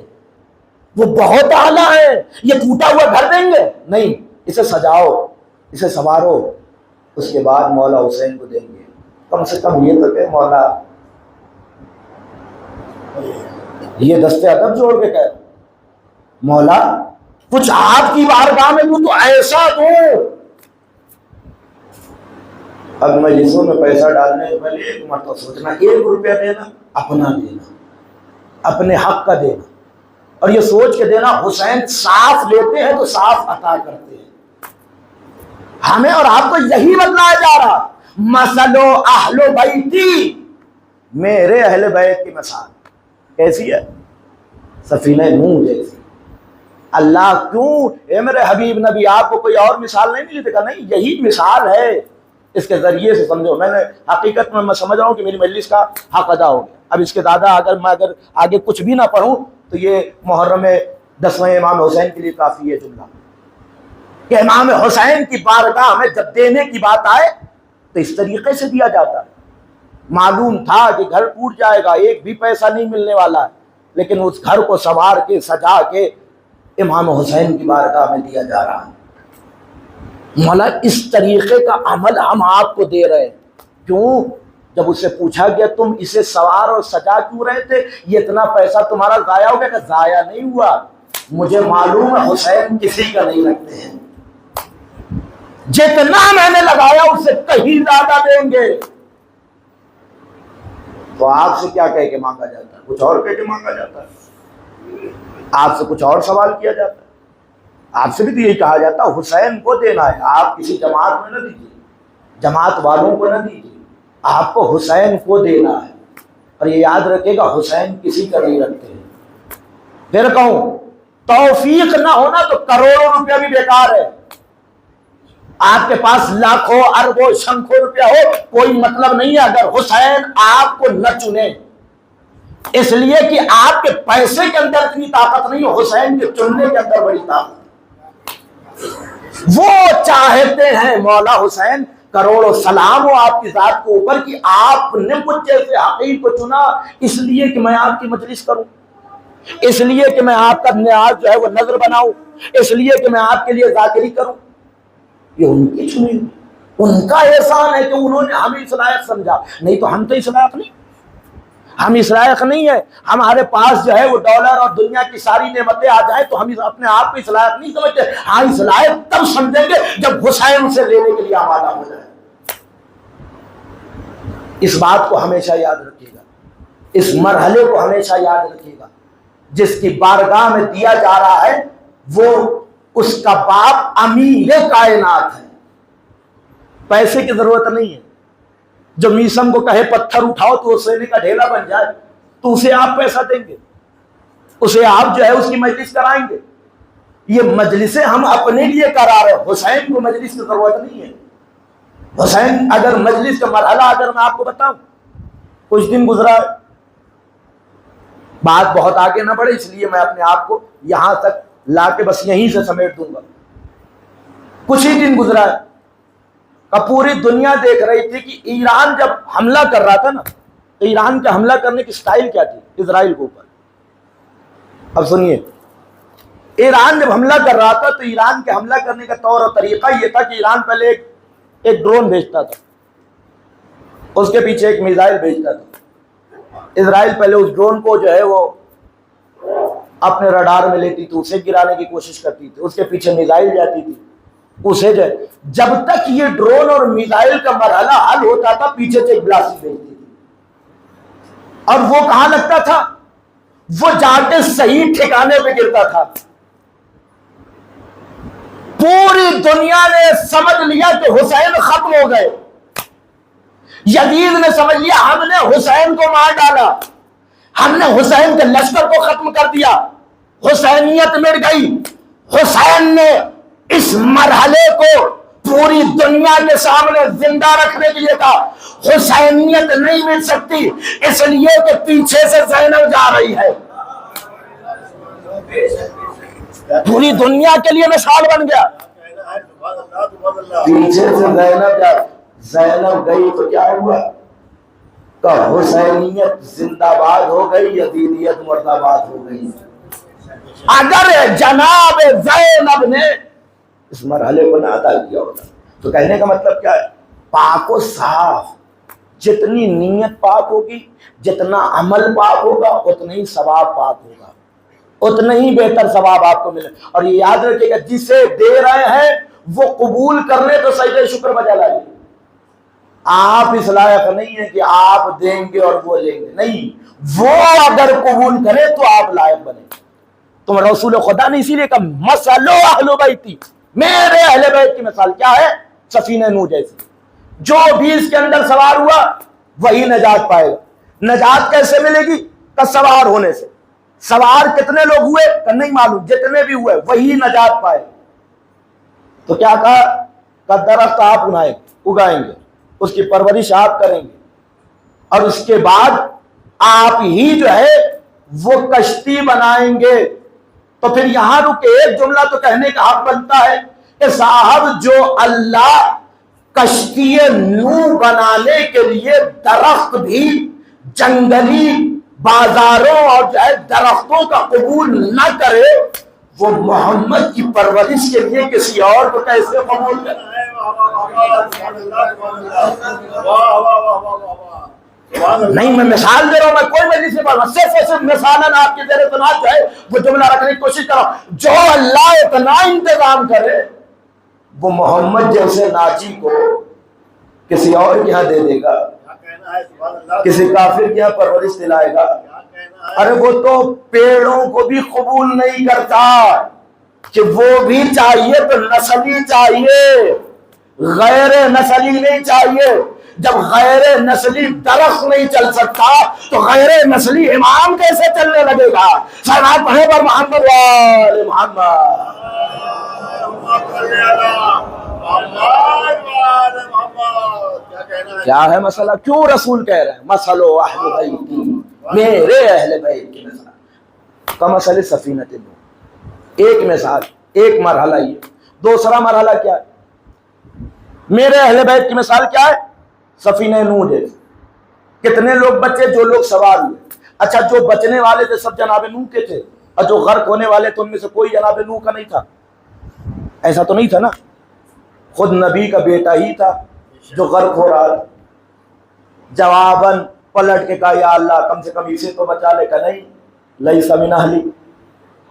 وہ بہت اعلیٰ ہے. یہ ٹوٹا ہوا گھر دیں گے نہیں، اسے سجاؤ، اسے سنوارو، اس کے بعد مولا حسین کو دیں گے. کم سے کم یہ تو کہ مولا یہ دستے ادب جوڑ کے کہہ مولا کچھ آپ کی بارگاہ میں دوں تو ایسا دوں. اب مجلسوں میں پیسہ ڈالنے سے پہلے ایک مرتبہ سوچنا، 1 روپیہ دینا اپنا دینا، اپنے حق کا دینا، اور یہ سوچ کے دینا حسین صاف لیتے ہیں تو صاف عطا کرتے ہیں. ہمیں اور آپ کو یہی بتلایا جا رہا، مثل اہل بیتی، میرے اہل بیت کی مثال کیسی ہے؟ سفینہ نوح جیسی. اللہ کیوں اے میرے حبیب نبی آپ کو کوئی اور مثال نہیں ملی؟ دیکھا نہیں، یہی مثال ہے. اس کے ذریعے سے سمجھو. میں نے حقیقت میں سمجھ رہا ہوں کہ میری مجلس کا حق ادا ہو گیا. اب اس کے دادا اگر آگے کچھ بھی نہ پڑھوں تو یہ محرم 10ویں امام حسین کے لیے کافی ہے جملہ کہ امام حسین کی بارگاہ میں جب دینے کی بات آئے تو اس طریقے سے دیا جاتا ہے. معلوم تھا کہ گھر ٹوٹ جائے گا، ایک بھی پیسہ نہیں ملنے والا ہے، لیکن اس گھر کو سنوار کے سجا کے امام حسین کی بارگاہ میں دیا جا رہا ہے. مولا اس طریقے کا عمل ہم آپ کو دے رہے ہیں. کیوں؟ جب اس سے پوچھا گیا تم اسے سوار اور سجا کیوں رہے تھے، یہ اتنا پیسہ تمہارا ضائع ہو گیا؟ کہ ضائع نہیں ہوا، مجھے معلوم ہے حسین کسی کا نہیں رکھتے ہیں، جتنا میں نے لگایا اس سے کہیں زیادہ دیں گے. تو آپ سے کیا کہہ کے مانگا جاتا ہے؟ کچھ اور کہہ کے مانگا جاتا ہے، آپ سے کچھ اور سوال کیا جاتا ہے. آپ سے بھی تو یہی کہا جاتا ہے حسین کو دینا ہے. آپ کسی جماعت میں نہ دیجیے، جماعت والوں کو نہ دیجیے، آپ کو حسین کو دینا ہے. اور یہ یاد رکھے گا حسین کسی کا نہیں رکھتے ہیں. پھر کہوں توفیق نہ ہونا تو کروڑوں روپیہ بھی بیکار ہے. آپ کے پاس لاکھوں اربوں شنکھوں روپیہ ہو کوئی مطلب نہیں ہے اگر حسین آپ کو نہ چنے. اس لیے کہ آپ کے پیسے کے اندر اتنی طاقت نہیں ہو، حسین کے چننے کے اندر بڑی طاقت. وہ چاہتے ہیں مولا حسین کروڑوں سلام ہو آپ کی ذات کو اوپر کہ آپ نے مجھ جیسے حقیر کو چنا اس لیے کہ میں آپ کی مجلس کروں، اس لیے کہ میں آپ کا نیاز جو ہے وہ نظر بناؤں، اس لیے کہ میں آپ کے لیے ذاکری کروں. یہ ان کی چنی، ان کا احسان ہے کہ انہوں نے ہمیں اس لائق سمجھا. نہیں تو ہم تو اس لائق نہیں، ہم اس لائق نہیں ہے. ہمارے پاس جو ہے وہ ڈالر اور دنیا کی ساری نعمتیں آ جائیں تو ہم اپنے آپ کو اس لائق نہیں سمجھتے. ہاں اس لائق تب سمجھیں گے جب حسین سے لینے کے لیے آمادہ ہو جائے. اس بات کو ہمیشہ یاد رکھیے گا، اس مرحلے کو ہمیشہ یاد رکھیے گا. جس کی بارگاہ میں دیا جا رہا ہے وہ اس کا باپ امیر کائنات ہے. پیسے کی ضرورت نہیں ہے. جو میسم کو کہے پتھر اٹھاؤ تو وہ سونے کا ڈھیلا بن جائے تو اسے آپ پیسہ دیں گے، اسے آپ جو ہے اس کی مجلس کرائیں گے. یہ مجلسیں ہم اپنے لیے کرا رہے ہیں، حسین کو مجلس کی ضرورت نہیں ہے. حسین اگر مجلس کا مرحلہ اگر میں آپ کو بتاؤں، کچھ دن گزرا، بات بہت آگے نہ بڑھے اس لیے میں اپنے آپ کو یہاں تک لا کے بس یہیں سے سمیٹ دوں گا. کچھ ہی دن گزرا پوری دنیا دیکھ رہی تھی کہ ایران جب حملہ کر رہا تھا نا تو ایران کا حملہ کرنے کی سٹائل کیا تھی اسرائیل کے اوپر. اب سنیے، ایران جب حملہ کر رہا تھا تو ایران کے حملہ کرنے کا طور اور طریقہ یہ تھا کہ ایران پہلے ایک ڈرون بھیجتا تھا، اس کے پیچھے ایک میزائل بھیجتا تھا. اسرائیل پہلے اس ڈرون کو جو ہے وہ اپنے رڈار میں لیتی تھی، اسے گرانے کی کوشش کرتی تھی، اس کے پیچھے میزائل جاتی تھی، اسے جو جب تک یہ ڈرون اور میزائل کا مرحلہ حل ہوتا تھا پیچھے سے ایک بلاسٹ بھیجتی تھی. اور وہ کہاں لگتا تھا؟ وہ جا کے صحیح ٹھکانے پہ گرتا تھا. پوری دنیا نے سمجھ لیا کہ حسین ختم ہو گئے. یزید نے سمجھ لیا ہم نے حسین کو مار ڈالا، ہم نے حسین کے لشکر کو ختم کر دیا، حسینیت مٹ گئی. حسین نے اس مرحلے کو پوری دنیا کے سامنے زندہ رکھنے کے لیے کہا حسینیت نہیں مل سکتی اس لیے کہ پیچھے سے زینب جا رہی ہے. پوری دنیا کے لیے مثال بن گیا. پیچھے سے زینب گئی تو کیا ہوا؟ کہ حسینیت زندہ باد ہو گئی، یزیدیت مرد آباد ہو گئی۔ اگر جناب زینب نے اس مرحلے کو نہ ادا کیا ہوتا تو کہنے کا مطلب کیا ہے؟ پاک و صاف، جتنی نیت پاک ہوگی، جتنا عمل پاک ہوگا، اتنا ہی ثواب پاک ہوگا، اتنا ہی بہتر ثواب آپ کو ملے۔ اور یہ یاد رکھیے گا، جسے دے رہے ہیں وہ قبول کر لے تو سجدہ شکر بجا لائیے۔ آپ اس لائق نہیں ہے کہ آپ دیں گے اور وہ لیں گے، نہیں، وہ اگر قبول کرے تو آپ لائق بنے۔ تم رسول خدا نے اسی لیے کہا مثل اہل بیتی، میرے اہل بیت کی مثال کیا ہے؟ سفینہ نوح جیسی، جو بھی اس کے اندر سوار ہوا وہی نجات پائے گا۔ نجات کیسے ملے گی؟ کہ سوار ہونے سے۔ سوار کتنے لوگ ہوئے کہ نہیں معلوم، جتنے بھی ہوئے وہی نجات پائے گا۔ تو کیا کہا کہ درخت آپ اگائیں گے، اس کی پرورش آپ کریں گے، اور اس کے بعد آپ ہی جو ہے وہ کشتی بنائیں گے۔ تو پھر یہاں رک ایک جملہ تو کہنے کا حق بنتا ہے کہ صاحب جو اللہ کشتی نوح بنانے کے لیے درخت بھی جنگلی بازاروں اور جو ہے درختوں کا قبول نہ کرے، وہ محمد کی پرورش کے لیے کسی اور کو کیسے قبول کرے؟ نہیں، میں مثال دے رہا ہوں، میں کوئی مجلس نہیں پڑھ رہا، صرف اور صرف مثالاً آپ کے زیر سماعت جو ہے وہ جملہ رکھنے کی کوشش کر رہا ہوں۔ جو اللہ اتنا انتظام کرے وہ محمد جیسے ناجی کو کسی اور کے یہاں دے دے گا، کسی کافر کے یہاں پرورش دلائے گا۔ ارے وہ تو پیڑوں کو بھی قبول نہیں کرتا کہ وہ بھی چاہیے تو نسلی چاہیے، غیر نسلی نہیں چاہیے۔ جب غیر نسلی درخت نہیں چل سکتا تو غیر نسلی امام کیسے چلنے لگے گا؟ سلام پڑھے پر محمد وآل محمد۔ کیا ہے مسئلہ؟ کیوں رسول کہہ رہے ہیں مسئلہ اہل بیتی، میرے اہل بیت کی مثال کا مسئلہ سفینہ نوح۔ ایک مثال، ایک مرحلہ یہ۔ دوسرا مرحلہ کیا ہے؟ میرے اہل بیت کی مثال کیا ہے؟ سفینہ نوح جیسے۔ کتنے لوگ بچے؟ جو لوگ سوار ہوئے۔ اچھا، جو بچنے والے تھے سب جناب نوح کے تھے، اور جو غرق ہونے والے تھے ان میں سے کوئی جناب نوح کا نہیں تھا؟ ایسا تو نہیں تھا نا، خود نبی کا بیٹا ہی تھا جو غرق ہو رہا تھا۔ جواباً پلٹ کے کہا یا اللہ کم سے کم اسے تو بچا لے۔ کہ نہیں، لیس من اہلی،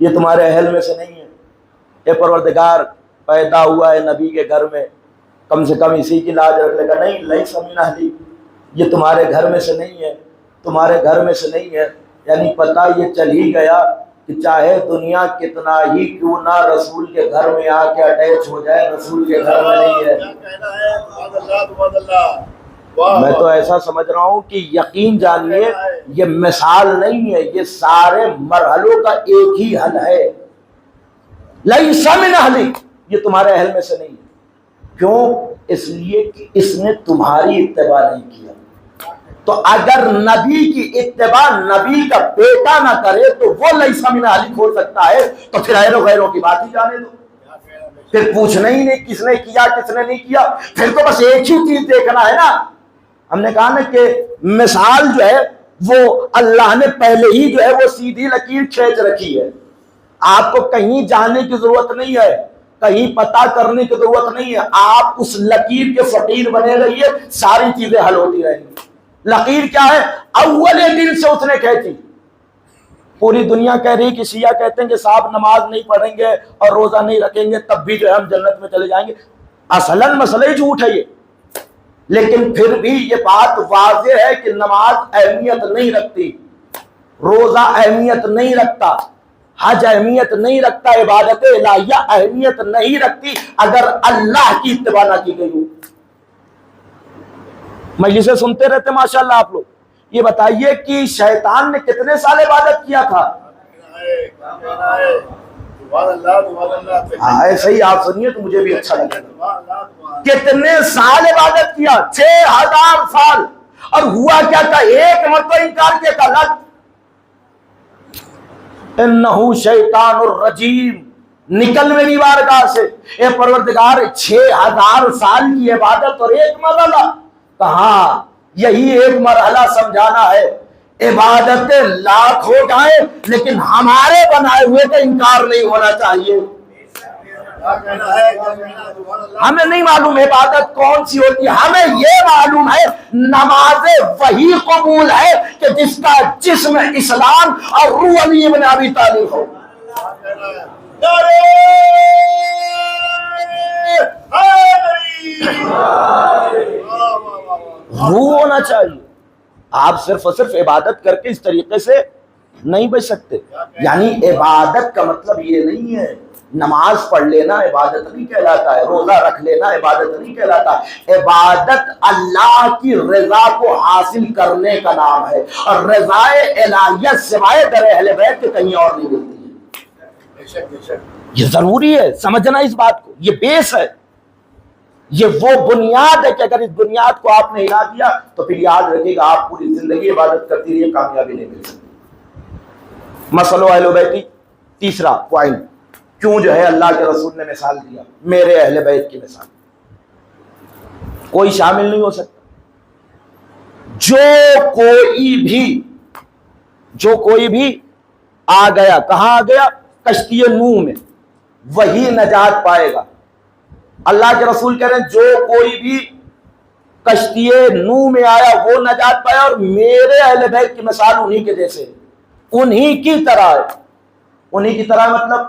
یہ تمہارے اہل میں سے نہیں ہے۔ اے پروردگار، پیدا ہوا ہے نبی کے گھر میں، کم سے کم اسی کی لاج رکھ لے گا۔ نہیں، لیس من اہلی، یہ تمہارے گھر میں سے نہیں ہے، تمہارے گھر میں سے نہیں ہے۔ یعنی پتہ یہ چل ہی گیا کہ چاہے دنیا کتنا ہی کیوں نہ رسول کے گھر میں آ کے اٹیچ ہو جائے، رسول کے گھر میں نہیں ہے۔ میں تو ایسا سمجھ رہا ہوں کہ یقین جانیے یہ مثال نہیں ہے، یہ سارے مرحلوں کا ایک ہی حل ہے۔ لیس من اہلی، یہ تمہارے اہل میں سے نہیں ہے۔ کیوں؟ اس لیے کہ اس نے تمہاری اتباع نہیں کیا۔ تو اگر نبی کی اتباع نبی کا بیٹا نہ کرے تو وہ لیس من اہلی کھول سکتا ہے، تو پھر اہل و غیروں کی بات ہی جانے دو۔ پھر پوچھنا ہی نہیں کس نے کیا کس نے نہیں کیا، پھر تو بس ایک ہی چیز دیکھنا ہے نا۔ ہم نے کہا نا کہ مثال جو ہے وہ اللہ نے پہلے ہی جو ہے وہ سیدھی لکیر کھینچ رکھی ہے۔ آپ کو کہیں جانے کی ضرورت نہیں ہے، کہیں پتہ کرنے کی ضرورت نہیں ہے، آپ اس لکیر کے فقیر بنے رہیے، ساری چیزیں حل ہوتی رہیں گی۔ لکیر کیا ہے؟ اول دن سے اس نے کھینچی۔ پوری دنیا کہہ رہی کہ شیعہ کہتے ہیں کہ صاحب نماز نہیں پڑھیں گے اور روزہ نہیں رکھیں گے تب بھی جو ہے ہم جنت میں چلے جائیں گے۔ اصلاً مسئلہ ہی جھوٹ ہے یہ، لیکن پھر بھی یہ بات واضح ہے کہ نماز اہمیت نہیں رکھتی، روزہ اہمیت نہیں رکھتا، حج اہمیت نہیں رکھتا، عبادت الہیہ اہمیت نہیں رکھتی اگر اللہ کی اتباع نہ کی گئی ہو۔ مجلسیں سنتے رہتے ماشاءاللہ آپ لوگ۔ یہ بتائیے کہ شیطان نے کتنے سال عبادت کیا تھا؟ ایسے ہی آپ سنیے تو مجھے بھی اچھا لگے۔ کتنے سال عبادت کیا؟ 6000 سال۔ اور ہوا کیا تھا؟ ایک مرتبہ انکار کیا تھا، لگ انہو شیطان الرجیم، نکل میری بارگاہ سے۔ اے پروردگار 6000 سال کی عبادت اور ایک مرتبہ کہاں یہی ایک مرحلہ سمجھانا ہے. عبادتیں لاکھ ہو جائیں لیکن ہمارے بنائے ہوئے کا انکار نہیں ہونا چاہیے. کیا کہنا ہے سبحان اللہ. ہمیں نہیں معلوم عبادت کون سی ہوتی ہے، ہمیں یہ معلوم ہے نماز وہی قبول ہے کہ جس کا جسم اسلام اور روح علی ابن ابی طالب ہو. کیا کہنا ہے. نعرہ حیدری. واہ واہ واہ واہ. روح ہونا چاہیے. آپ صرف اور صرف عبادت کر کے اس طریقے سے نہیں بچ سکتے. یعنی عبادت کا مطلب یہ نہیں ہے نماز پڑھ لینا عبادت نہیں کہلاتا ہے، روزہ رکھ لینا عبادت نہیں کہلاتا. عبادت اللہ کی رضا کو حاصل کرنے کا نام ہے، اور رضا الہیہ سوائے در اہل بیت کے کہیں اور نہیں ملتی ہے. بے شک بے شک. یہ ضروری ہے سمجھنا اس بات کو. یہ بیس ہے، یہ وہ بنیاد ہے کہ اگر اس بنیاد کو آپ نے ہلا دیا تو پھر یاد رکھیے گا آپ پوری زندگی عبادت کرتی رہیے، کامیابی نہیں مل سکتی. مسئلہ اہل بیت کی تیسرا پوائنٹ، کیوں جو ہے اللہ کے رسول نے مثال دیا میرے اہل بیت کی مثال. کوئی شامل نہیں ہو سکتا. جو کوئی بھی آ گیا، کہاں آ گیا؟ کشتی نوح میں، وہی نجات پائے گا. اللہ کے رسول کہہ رہے ہیں جو کوئی بھی کشتی نوح میں آیا وہ نجات پایا، اور میرے اہل بیت کی مثال انہی کے جیسے، انہی کی طرح ہے. انہی کی طرح مطلب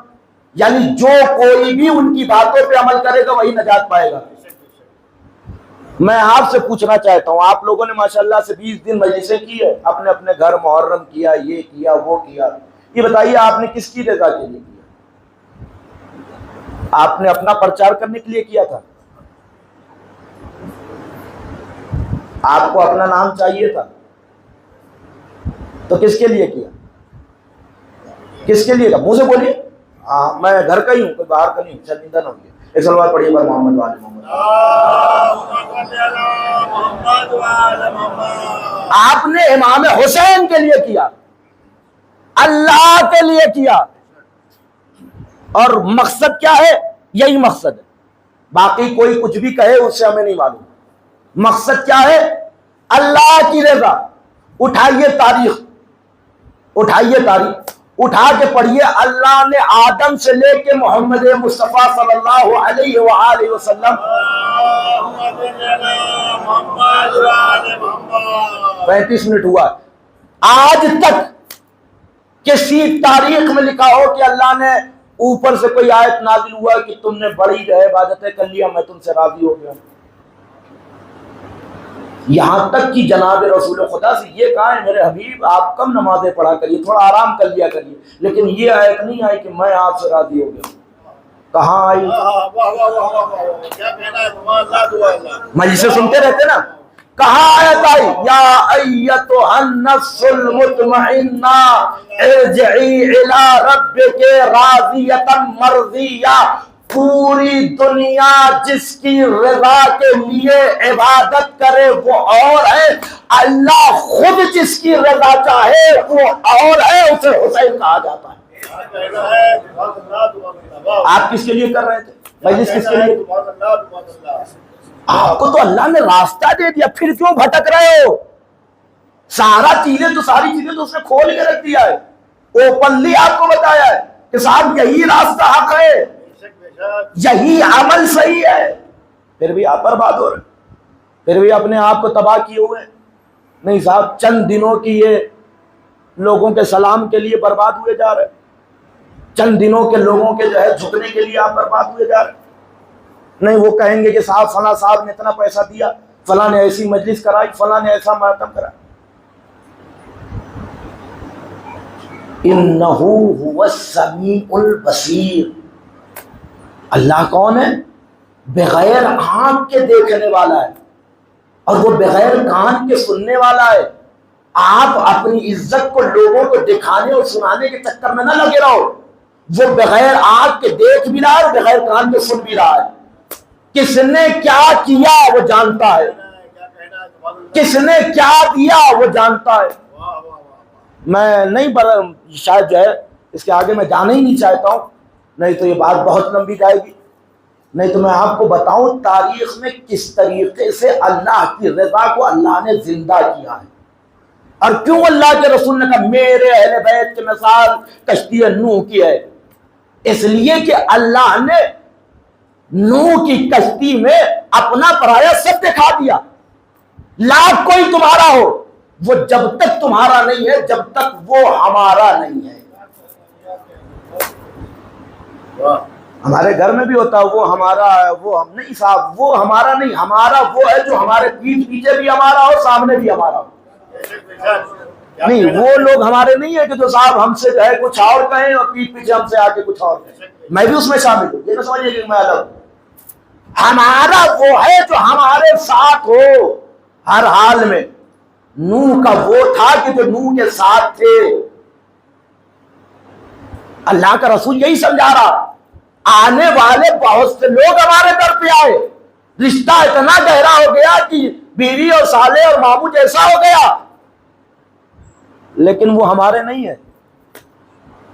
یعنی جو کوئی بھی ان کی باتوں پہ عمل کرے گا وہی نجات پائے گا. میں آپ سے پوچھنا چاہتا ہوں، آپ لوگوں نے ماشاءاللہ سے 20 دن مجلسیں کی ہے، اپنے اپنے گھر محرم کیا، یہ کیا وہ کیا. یہ بتائیے آپ نے کس کی رضا کے لیے کیا؟ آپ نے اپنا پرچار کرنے کے لیے کیا تھا؟ آپ کو اپنا نام چاہیے تھا تو کس کے لیے کیا؟ کس کے لیے تھا؟ منہ سے بولیے. ہاں میں گھر کا ہی ہوں، کوئی باہر کا نہیں ہوں، شرمندہ نہ ہوئے. ایک سلوات پڑھیے بار محمد وآل محمد. محمد وآل محمد. آپ نے امام حسین کے لیے کیا، اللہ کے لیے کیا، اور مقصد کیا ہے؟ یہی مقصد ہے. باقی کوئی کچھ بھی کہے اس سے ہمیں نہیں معلوم. مقصد کیا ہے؟ اللہ کی رضا. اٹھائیے تاریخ، اٹھا کے پڑھیے. اللہ نے آدم سے لے کے محمد مصطفیٰ صلی اللہ علیہ وآلہ وسلم 35 منٹ ہوا آج تک کسی تاریخ میں لکھا ہو کہ اللہ نے اوپر سے کوئی آیت نازل ہوا کہ تم نے بڑی جو ہے عبادتیں کر لیا میں تم سے راضی ہو گیا. یہاں تک کہ جناب رسول خدا سے یہ کہا ہے میرے حبیب آپ کم نمازیں پڑھا کریے، تھوڑا آرام کر لیا کریے، لیکن یہ آیت نہیں آئی کہ میں آپ سے راضی ہو گیا. کہاں آئی؟ کیا کہنا ہے سبحان اللہ دعا اللہ. مجلسیں سنتے رہتے نا. کہاں آیت آئی؟ یا ایتھا النفس المطمئنہ ارجعی الی ربک راضیۃ مرضیہ. پوری دنیا جس کی رضا کے لیے عبادت کرے وہ اور ہے، اللہ خود جس کی رضا چاہے وہ اور ہے، اسے حسین کہا جاتا ہے. آپ کس کے لیے کر رہے تھے مجلس؟ کس کے لیے؟ آپ کو تو اللہ نے راستہ دے دیا، پھر کیوں بھٹک رہے ہو؟ ساری چیزیں تو اس نے کھول کے رکھ دیا ہے، اوپنلی آپ کو بتایا ہے کہ صاحب یہی راستہ حق ہے، یہی عمل صحیح ہے. پھر بھی آپ برباد ہو رہے، پھر بھی اپنے آپ کو تباہ کیے ہوئے. نہیں صاحب، چند دنوں کی یہ لوگوں کے سلام کے لیے برباد ہوئے جا رہے، چند دنوں کے لوگوں کے جو ہے جھکنے کے لیے آپ برباد ہوئے جا رہے. نہیں وہ کہیں گے کہ صاحب فلاں صاحب نے اتنا پیسہ دیا، فلاں نے ایسی مجلس کرائی، فلاں نے ایسا ماتم کرایا. انہ هو السمیع البصیر. اللہ کون ہے؟ بغیر آنکھ کے دیکھنے والا ہے، اور وہ بغیر کان کے سننے والا ہے. آپ اپنی عزت کو لوگوں کو دکھانے اور سنانے کے چکر میں نہ لگے رہو. وہ بغیر آنکھ کے دیکھ بھی رہا ہے اور بغیر کان کے سن بھی رہا ہے. کس نے کیا کیا وہ جانتا ہے، کس نے کیا دیا وہ جانتا ہے. میں نہیں شاید جو ہے اس کے آگے میں جانا ہی نہیں چاہتا ہوں، نہیں تو یہ بات بہت لمبی جائے گی. نہیں تو میں آپ کو بتاؤں تاریخ میں کس طریقے سے اللہ کی رضا کو اللہ نے زندہ کیا ہے، اور کیوں اللہ کے رسول نے کہا میرے اہل بیت کی مثال کشتی نوح کی ہے؟ اس لیے کہ اللہ نے نوح کی کشتی میں اپنا پرایا سب دکھا دیا۔ لاکھ کوئی تمہارا ہو، وہ جب تک تمہارا نہیں ہے جب تک وہ ہمارا نہیں ہے۔ ہمارے گھر میں بھی ہوتا ہے وہ ہمارا ہے، وہ ہم نہیں صاحب، وہ ہمارا نہیں، ہمارا وہ ہے جو ہمارے پیٹھ پیچھے بھی ہمارا ہو، سامنے بھی ہمارا ہو۔ نہیں، وہ لوگ ہمارے نہیں ہے کہ جو صاحب ہم سے جو ہے کچھ اور کہیں اور پیٹھ پیچھے ہم سے آ کے کچھ اور کہیں۔ میں بھی اس میں شامل ہوں، یہ نہ سمجھیے کہ میں الگ ہوں۔ ہمارا وہ ہے جو ہمارے ساتھ ہو ہر حال میں۔ نوح کا وہ تھا کہ جو نوح کے ساتھ تھے۔ اللہ کا رسول یہی سمجھا رہا، آنے والے بہت سے لوگ ہمارے در پہ آئے، رشتہ اتنا گہرا ہو گیا کہ بیوی اور سالے اور ماموں جیسا ہو گیا، لیکن وہ ہمارے نہیں ہے،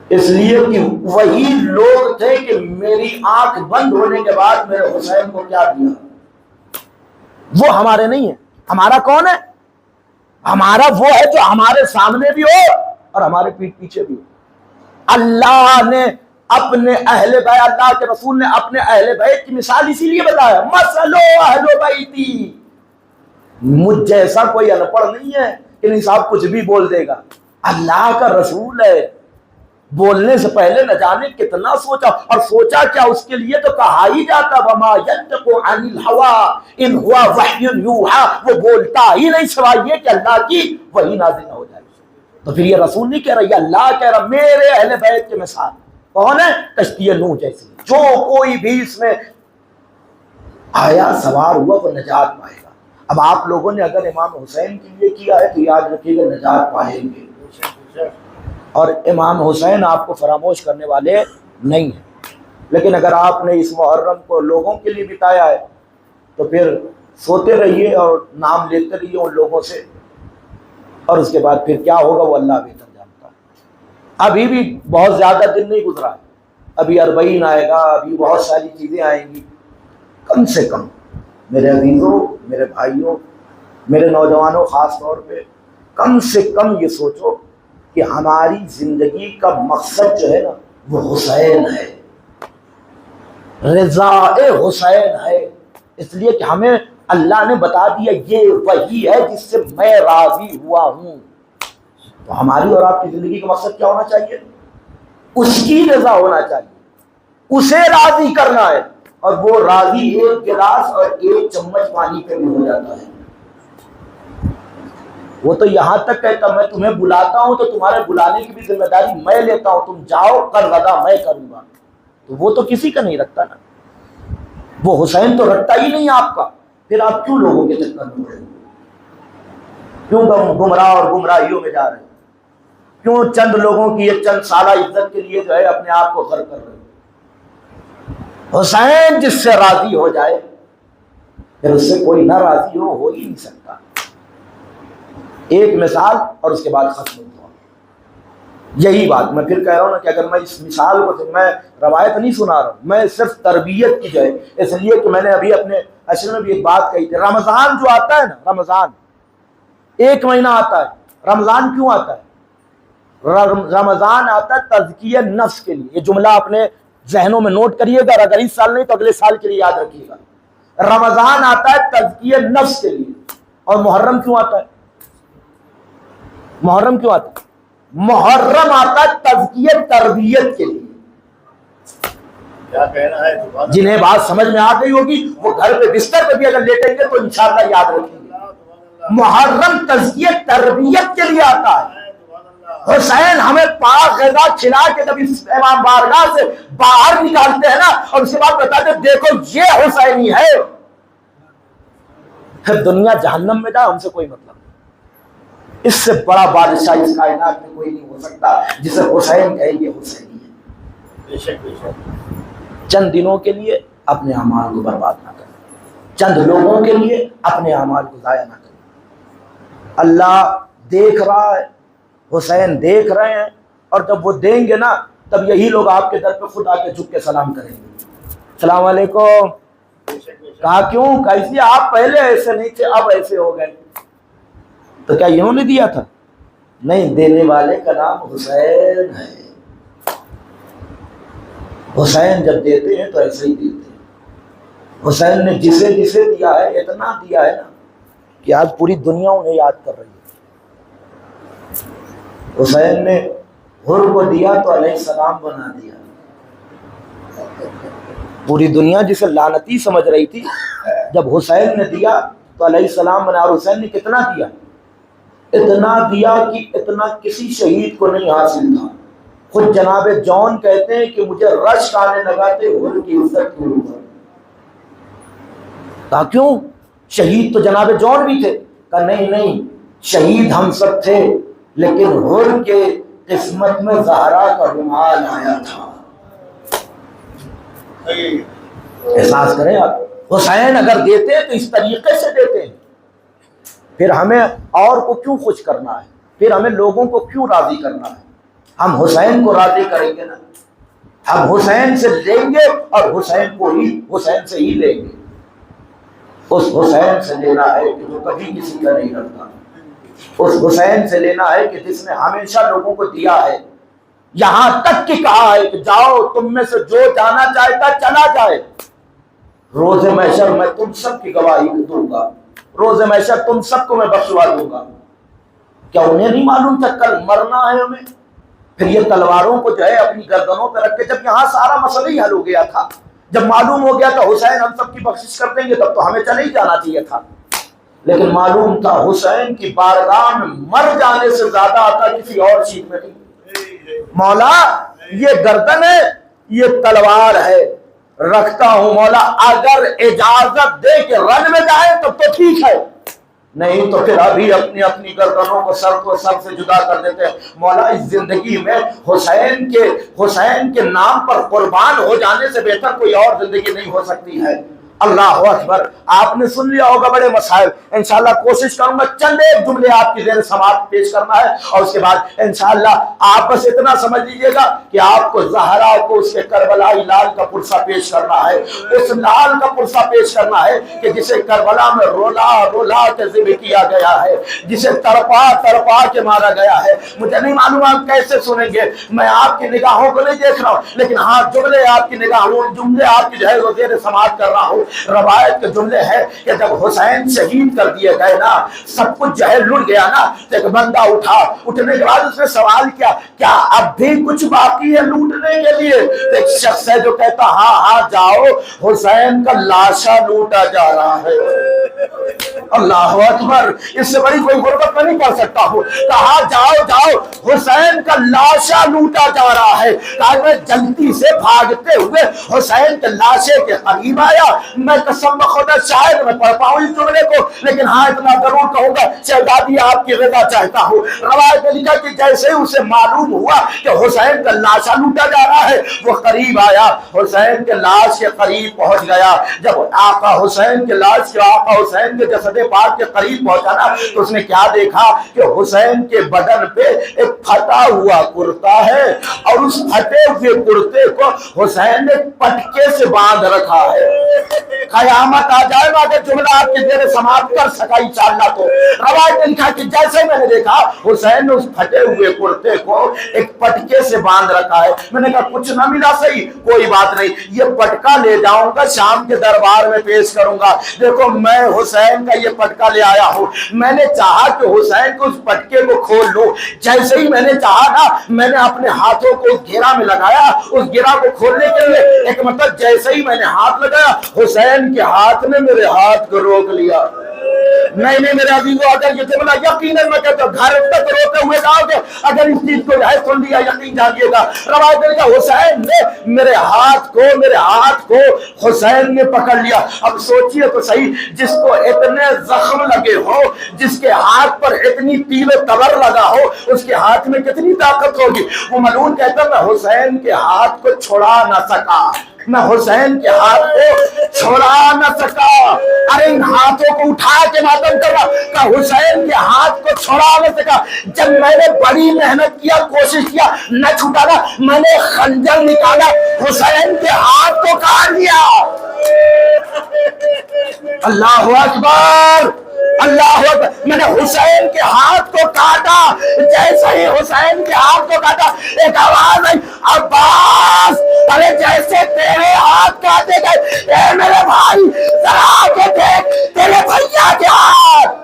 اس لیے کہ وہی لوگ تھے کہ میری آنکھ بند ہونے کے بعد میرے حسین کو کیا دیا۔ وہ ہمارے نہیں ہے۔ ہمارا کون ہے؟ ہمارا وہ ہے جو ہمارے سامنے بھی ہو اور ہمارے پیٹھ پیچھے بھی ہو۔ اللہ نے اپنے اہل بیت، اللہ کے رسول نے اپنے اہل بیت کی مثال اسی لیے بتایا، مثلو اہل بیتی، مجھ جیسا کوئی ان پڑھ نہیں ہے کہ نہیں صاحب کچھ بھی بول دے گا۔ اللہ کا رسول ہے، بولنے سے پہلے نہ جانے کتنا سوچا، اور سوچا کیا اس کے لیے تو کہا ہی جاتا وما ینطق عن الہوى ان ہوا وحی یوحی، وہ بولتا ہی نہیں سوائے یہ کہ اللہ کی وحی نازل ہو جائے۔ تو پھر یہ رسول نہیں کہہ رہا، یہ اللہ کہہ رہا میرے اہل بیت کے مثال کون ہے؟ کشتی نوح جیسی، جو کوئی بھی اس میں آیا سوار ہوا وہ نجات پائے گا۔ اب آپ لوگوں نے اگر امام حسین کے لیے کیا ہے تو یاد رکھیے گا نجات پائیں گے، اور امام حسین آپ کو فراموش کرنے والے نہیں ہیں۔ لیکن اگر آپ نے اس محرم کو لوگوں کے لیے بتایا ہے تو پھر سوتے رہیے اور نام لیتے رہیے ان لوگوں سے، اور اس کے بعد پھر کیا ہوگا وہ اللہ بہتر جانتا ہے۔ ابھی بھی بہت زیادہ دن نہیں گزرا ہے، ابھی 40 آئے گا، ابھی بہت ساری چیزیں آئیں گی۔ کم سے کم میرے عزیزوں، میرے بھائیوں، میرے نوجوانوں، خاص طور پہ کم سے کم یہ سوچو کہ ہماری زندگی کا مقصد جو ہے نا وہ حسین ہے، رضا حسین ہے، اس لیے کہ ہمیں اللہ نے بتا دیا یہ وہی ہے جس سے میں راضی ہوا ہوں۔ تو ہماری اور آپ کی زندگی کا مقصد کیا ہونا چاہیے؟ اس کی رضا ہونا چاہیے، اسے راضی کرنا ہے، اور وہ راضی ایک گلاس اور ایک چمچ پانی پہ بھی ہو جاتا ہے۔ وہ تو یہاں تک کہتا میں تمہیں بلاتا ہوں تو تمہارے بلانے کی بھی ذمہ داری میں لیتا ہوں، تم جاؤ کر غدا میں کروں گا، تو وہ تو کسی کا نہیں رکھتا نا، وہ حسین تو رکھتا ہی نہیں آپ کا، پھر آپ کیوں لوگوں کے چکر میں پڑے، کیوں گمراہ اور گمراہیوں میں جا رہے ہیں، کیوں چند لوگوں کی یہ چند سالہ عزت کے لیے جو ہے اپنے آپ کو غرق کر رہے ہیں۔ حسین جس سے راضی ہو جائے پھر اس سے کوئی نہ راضی ہو ہی نہیں سکتا۔ ایک مثال اور اس کے بعد ختم ہوا، یہی بات میں پھر کہہ رہا ہوں نا کہ اگر میں اس مثال کو، میں روایت نہیں سنا رہا ہوں، میں صرف تربیت کی جائے، اس لیے کہ میں نے ابھی اپنے عشر میں بھی ایک بات کہی تھی، رمضان جو آتا ہے نا، رمضان ایک مہینہ آتا ہے، رمضان کیوں آتا ہے؟ رمضان آتا ہے تزکیہ نفس کے لیے، یہ جملہ اپنے ذہنوں میں نوٹ کریے گا، اگر اس سال نہیں تو اگلے سال کے لیے یاد رکھیے گا۔ رمضان آتا ہے تزکیہ نفس کے لیے، اور محرم کیوں آتا ہے؟ محرم کیوں آتا ہے؟ محرم آتا ہے تزکیہ تربیت کے لیے۔ کیا کہنا ہے؟ جنہیں بات سمجھ میں آ گئی ہوگی وہ گھر پہ بستر پہ بھی اگر لیٹیں گے تو انشاءاللہ یاد رکھیں گے۔ محرم تزکیہ تربیت کے لیے آتا ہے۔ حسین ہمیں پاک غذا کھلا کے جب اس امام بارگاہ سے باہر نکالتے ہیں نا، اور اس کے بعد بتاتے ہیں دیکھو یہ حسینی ہے، پھر دنیا جہنم میں جائے ہم سے کوئی مطلب نہیں۔ اس سے بڑا بادشاہ اس کائنات میں کوئی نہیں ہو سکتا جسے حسین کہیں گے حسینی ہے۔ بے شک بے شک۔ چند دنوں کے لیے اپنے اعمال کو برباد نہ کریں، چند لوگوں کے لیے اپنے اعمال کو ضائع نہ کریں۔ اللہ دیکھ رہا ہے، حسین دیکھ رہے ہیں، اور جب وہ دیں گے نا تب یہی لوگ آپ کے در پہ خود آ کے جھک کے سلام کریں گے۔ السلام علیکم. کہا کیوں؟ کیسی آپ پہلے ایسے نہیں تھے اب ایسے ہو گئے. تو کیا انہوں نے دیا تھا؟ نہیں، دینے والے کا نام حسین ہے. حسین جب دیتے ہیں تو ایسے ہی دیتے ہیں. حسین نے جسے جسے دیا ہے اتنا دیا ہے نا کہ آج پوری دنیا انہیں یاد کر رہی ہے. حسین نے حر کو دیا تو علیہ السلام بنا دیا. پوری دنیا جسے لعنتی سمجھ رہی تھی، جب حسین نے دیا تو علیہ السلام بنا. اور حسین نے کتنا دیا؟ اتنا دیا کہ اتنا کسی شہید کو نہیں حاصل تھا. خود جناب جون کہتے ہیں کہ مجھے رشک آنے لگا تھے حر کی عزت کے اوپر. کہا کیوں؟ شہید تو جناب جون بھی تھے. کہا نہیں، شہید ہم سب تھے لیکن حر کے قسمت میں زہرا کا رومال آیا تھا. احساس کریں آپ، حسین اگر دیتے تو اس طریقے سے دیتے ہیں. پھر ہمیں اور کو کیوں خوش کرنا ہے؟ پھر ہمیں لوگوں کو کیوں راضی کرنا ہے؟ ہم حسین کو راضی کریں گے نا. ہم حسین سے لیں گے اور حسین سے ہی لیں گے. اس حسین سے لینا ہے کہ جو کبھی کسی کا نہیں کرتا. اس حسین سے لینا ہے کہ جس نے ہمیشہ لوگوں کو دیا ہے، یہاں تک کہ کہا ہے کہ جاؤ تم میں سے جو جانا چاہتا چلا جائے. روز محشر میں تم سب کی گواہی دوں گا. روز محشر تم سب کو میں بخشوا دوں گا. کیا انہیں نہیں معلوم تھا کل مرنا ہے ہمیں؟ پھر یہ تلواروں کو جو ہے اپنی گردنوں پہ رکھ کے، جب یہاں سارا مسئلہ ہی حل ہو گیا تھا، جب معلوم ہو گیا تھا حسین ہم سب کی بخشش کر دیں گے، تب تو ہمیں چلے ہی جانا چاہیے تھا. لیکن معلوم تھا حسین کی بارگاہ میں مر جانے سے زیادہ آتا کسی اور چیز میں نہیں. مولا یہ گردن ہے، یہ تلوار ہے، رکھتا ہوں مولا، اگر اجازت دے کہ رن میں جائے تب تو ٹھیک ہے، نہیں تو پھر ابھی اپنی اپنی گردنوں کو سر سے جدا کر دیتے ہیں. مولا اس زندگی میں حسین کے نام پر قربان ہو جانے سے بہتر کوئی اور زندگی نہیں ہو سکتی ہے. اللہ اکبر. آپ نے سن لیا ہوگا بڑے مسائل. انشاءاللہ کوشش کروں گا چند ایک جملے آپ کی زیر سماعت پیش کرنا ہے اور اس کے بعد انشاءاللہ آپ بس اتنا سمجھ لیجیے گا کہ آپ کو زہرا کو اس کے کربلائی لال کا پرسہ پیش کرنا ہے. اس لال کا پرسہ پیش کرنا ہے کہ جسے کربلا میں رولا کے ذبح کیا گیا ہے، جسے تڑپا کے مارا گیا ہے. مجھے نہیں معلوم آپ کیسے سنیں گے، میں آپ کی نگاہوں کو نہیں دیکھ رہا ہوں، لیکن ہاں جملے آپ کی نگاہوں، جملے آپ کی جو ہے زیر سماعت کر رہا ہوں. روایت کے جملے ہیں کہ جب حسین شہید کر دیے گئے نا، سب کچھ جو ہے لٹ گیا نا. ایک بندہ اٹھنے کے بعد اس نے سوال کیا، کیا اب بھی کچھ باقی ہے لوٹنے کے لیے؟ ایک شخص ہے جو کہتا ہاں جاؤ، حسین کا لاشا لوٹا جا رہا ہے. اللہ اکبر. اس سے بڑی کوئی غربت میں نہیں کر سکتا ہوں. کہا جاؤ حسین کا لاشا لوٹا جا رہا ہے. کہا میں جلدی سے بھاگتے ہوئے حسین کے لاشے کے قریب آیا. میں قسم بخدا شاید میں پڑھ پاؤں اس جملے کو، لیکن ہاں اتنا ضرور کہوں گا شہزادی آپ کی رضا چاہتا ہوں. روایت میں لکھا کہ جیسے اسے معلوم ہوا کہ حسین کا لاشا لوٹا جا رہا ہے، وہ قریب آیا، حسین کے لاش کے قریب پہنچ گیا. جب آقا حسین کے جسد پاک کے قریب پہنچا نا تو اس نے کیا دیکھا کہ حسین کے بدن پہ ایک پھٹا ہوا کرتا ہے، اور اس پھٹے ہوئے کرتے کو حسین نے پٹکے سے باندھ رکھا ہے. قیامت آ جائے گا اگر جملہ آپ کے زیر سماعت کر سکا انشاءاللہ. تو روایت نے لکھا کہ جیسے میں نے دیکھا حسین نے اس پھٹے ہوئے کرتے کو ایک پٹکے سے باندھ رکھا ہے. میں نے کہا کچھ نہ ملا صحیح، کوئی بات نہیں، یہ پٹکا لے جاؤں گا شام کے دربار میں پیش کروں گا. دیکھو میں حسین کا یہ پٹکا لے آیا ہوں. میں نے چاہا کہ حسین کو اس پٹکے کو کھول لوں. جیسے ہی میں نے چاہا نا، میں نے اپنے ہاتھوں کو اس گھیرا میں لگایا. اس گھیرا کو کھولنے کے لیے ایک مطلب جیسے ہی میں نے ہاتھ لگایا، حسین کے ہاتھ نے میرے ہاتھ کو روک لیا. نہیں میرے عزیزو، اگر یہ جملہ یقیناً میں کہتا ہوں گھر تک روکے ہوئے جاؤ گے اگر اس چیز کو ہے سن لیا، یقین جانیے گا. روایت میں حسین نے میرے ہاتھ کو حسین نے پکڑ لیا. اب سوچئے تو صحیح، جس کو اتنے زخم لگے ہو، جس کے ہاتھ پر اتنی تیل و تبر لگا ہو، اس کے ہاتھ میں کتنی طاقت ہوگی. وہ ملعون کہتا میں حسین کے ہاتھ کو چھڑا نہ سکا، میں حسین کے ہاتھ کو چھوڑا نہ سکا. ارے ان ہاتھوں کو اٹھا کے ماتم کرا کہ حسین کے ہاتھ کو چھوڑا نہ سکا. جب میں نے بڑی محنت کیا, کوشش کیا نہ چھٹانا, میں نے خنجر نکالا, حسین کے ہاتھ کو کاٹ دیا. اللہ اکبر, اللہ اکبر. میں نے حسین کے ہاتھ کو کاٹا. جیسے ہی حسین کے ہاتھ کو کاٹا ایک آواز آئی, عباس, ارے جیسے تیرے ہاتھ کاٹے گئے, اے میرے بھائی ذرا آگے دیکھ تیرے بھیا کے ہاتھ.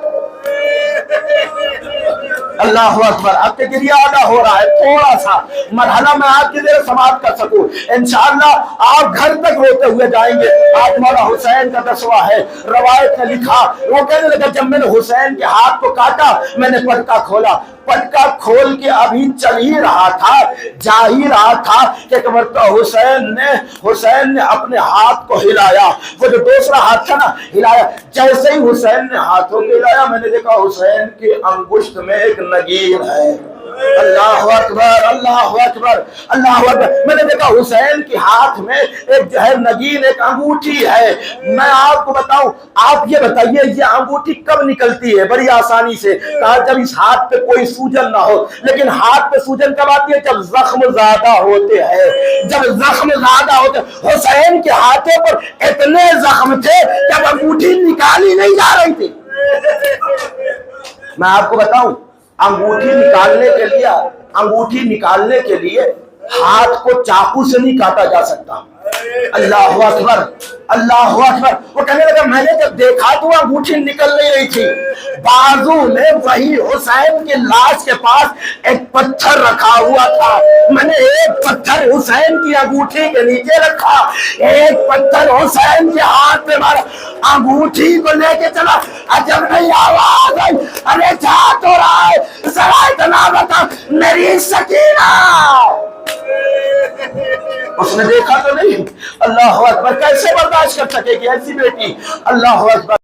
اللہ اکبر. اب کہ گریہ آدھا ہو رہا ہے, تھوڑا سا مرحلہ میں آپ کی دیر سماعت کر سکوں. انشاءاللہ آپ گھر تک روتے ہوئے جائیں گے. آج مولا حسین کا دسواں ہے. روایت نے لکھا, وہ کہنے لگا جب میں نے حسین کے ہاتھ کو کاٹا میں نے پٹکا کھولا. پٹکا کھول کے ابھی چل ہی رہا تھا, جا ہی رہا تھا کہ ایک مرتبہ حسین نے اپنے ہاتھ کو ہلایا. وہ جو دوسرا ہاتھ تھا نا, ہلایا. جیسے ہی حسین نے ہاتھوں کو ہلایا میں نے دیکھا حسین کی انگشت میں ایک نگین ہے. اللہ اکبر, اللہ اکبر, اللہ اکبر. میں نے دیکھا حسین کے ہاتھ میں ایک جو ہے نگین, ایک انگوٹھی ہے. میں آپ کو بتاؤں, آپ یہ بتائیے یہ انگوٹھی کب نکلتی ہے؟ بڑی آسانی سے. کہا جب اس ہاتھ پہ کوئی سوجن نہ ہو. لیکن ہاتھ پہ سوجن کب آتی ہے؟ جب زخم زیادہ ہوتے ہیں, جب زخم زیادہ ہوتے. حسین کے ہاتھوں پر اتنے زخم تھے جب انگوٹھی نکالی نہیں جا رہی تھی. میں آپ کو بتاؤں, انگوٹھی نکالنے کے لیے ہاتھ کو چاقو سے نہیں کاٹا جا سکتا. اللہ اکبر, اللہ اکبر. وہ کہنے لگا میں نے جب دیکھا تو انگوٹھی نکل نہیں رہی تھی. بازو میں وہی حسین کی لاش کے پاس ایک پتھر رکھا ہوا تھا. میں نے ایک پتھر حسین کی انگوٹھی کے نیچے رکھا, ایک پتھر حسین کے ہاتھ میں مارا, انگوٹھی کو لے کے چلا. جب نہیں آواز آئی, ارے جا تو رہا ہے, ذرا اتنا بتا میری سکینہ. اس نے دیکھا تو نہیں. اللہ اکبر. کیسے برداشت کر سکے گی ایسی بیٹی؟ اللہ اکبر.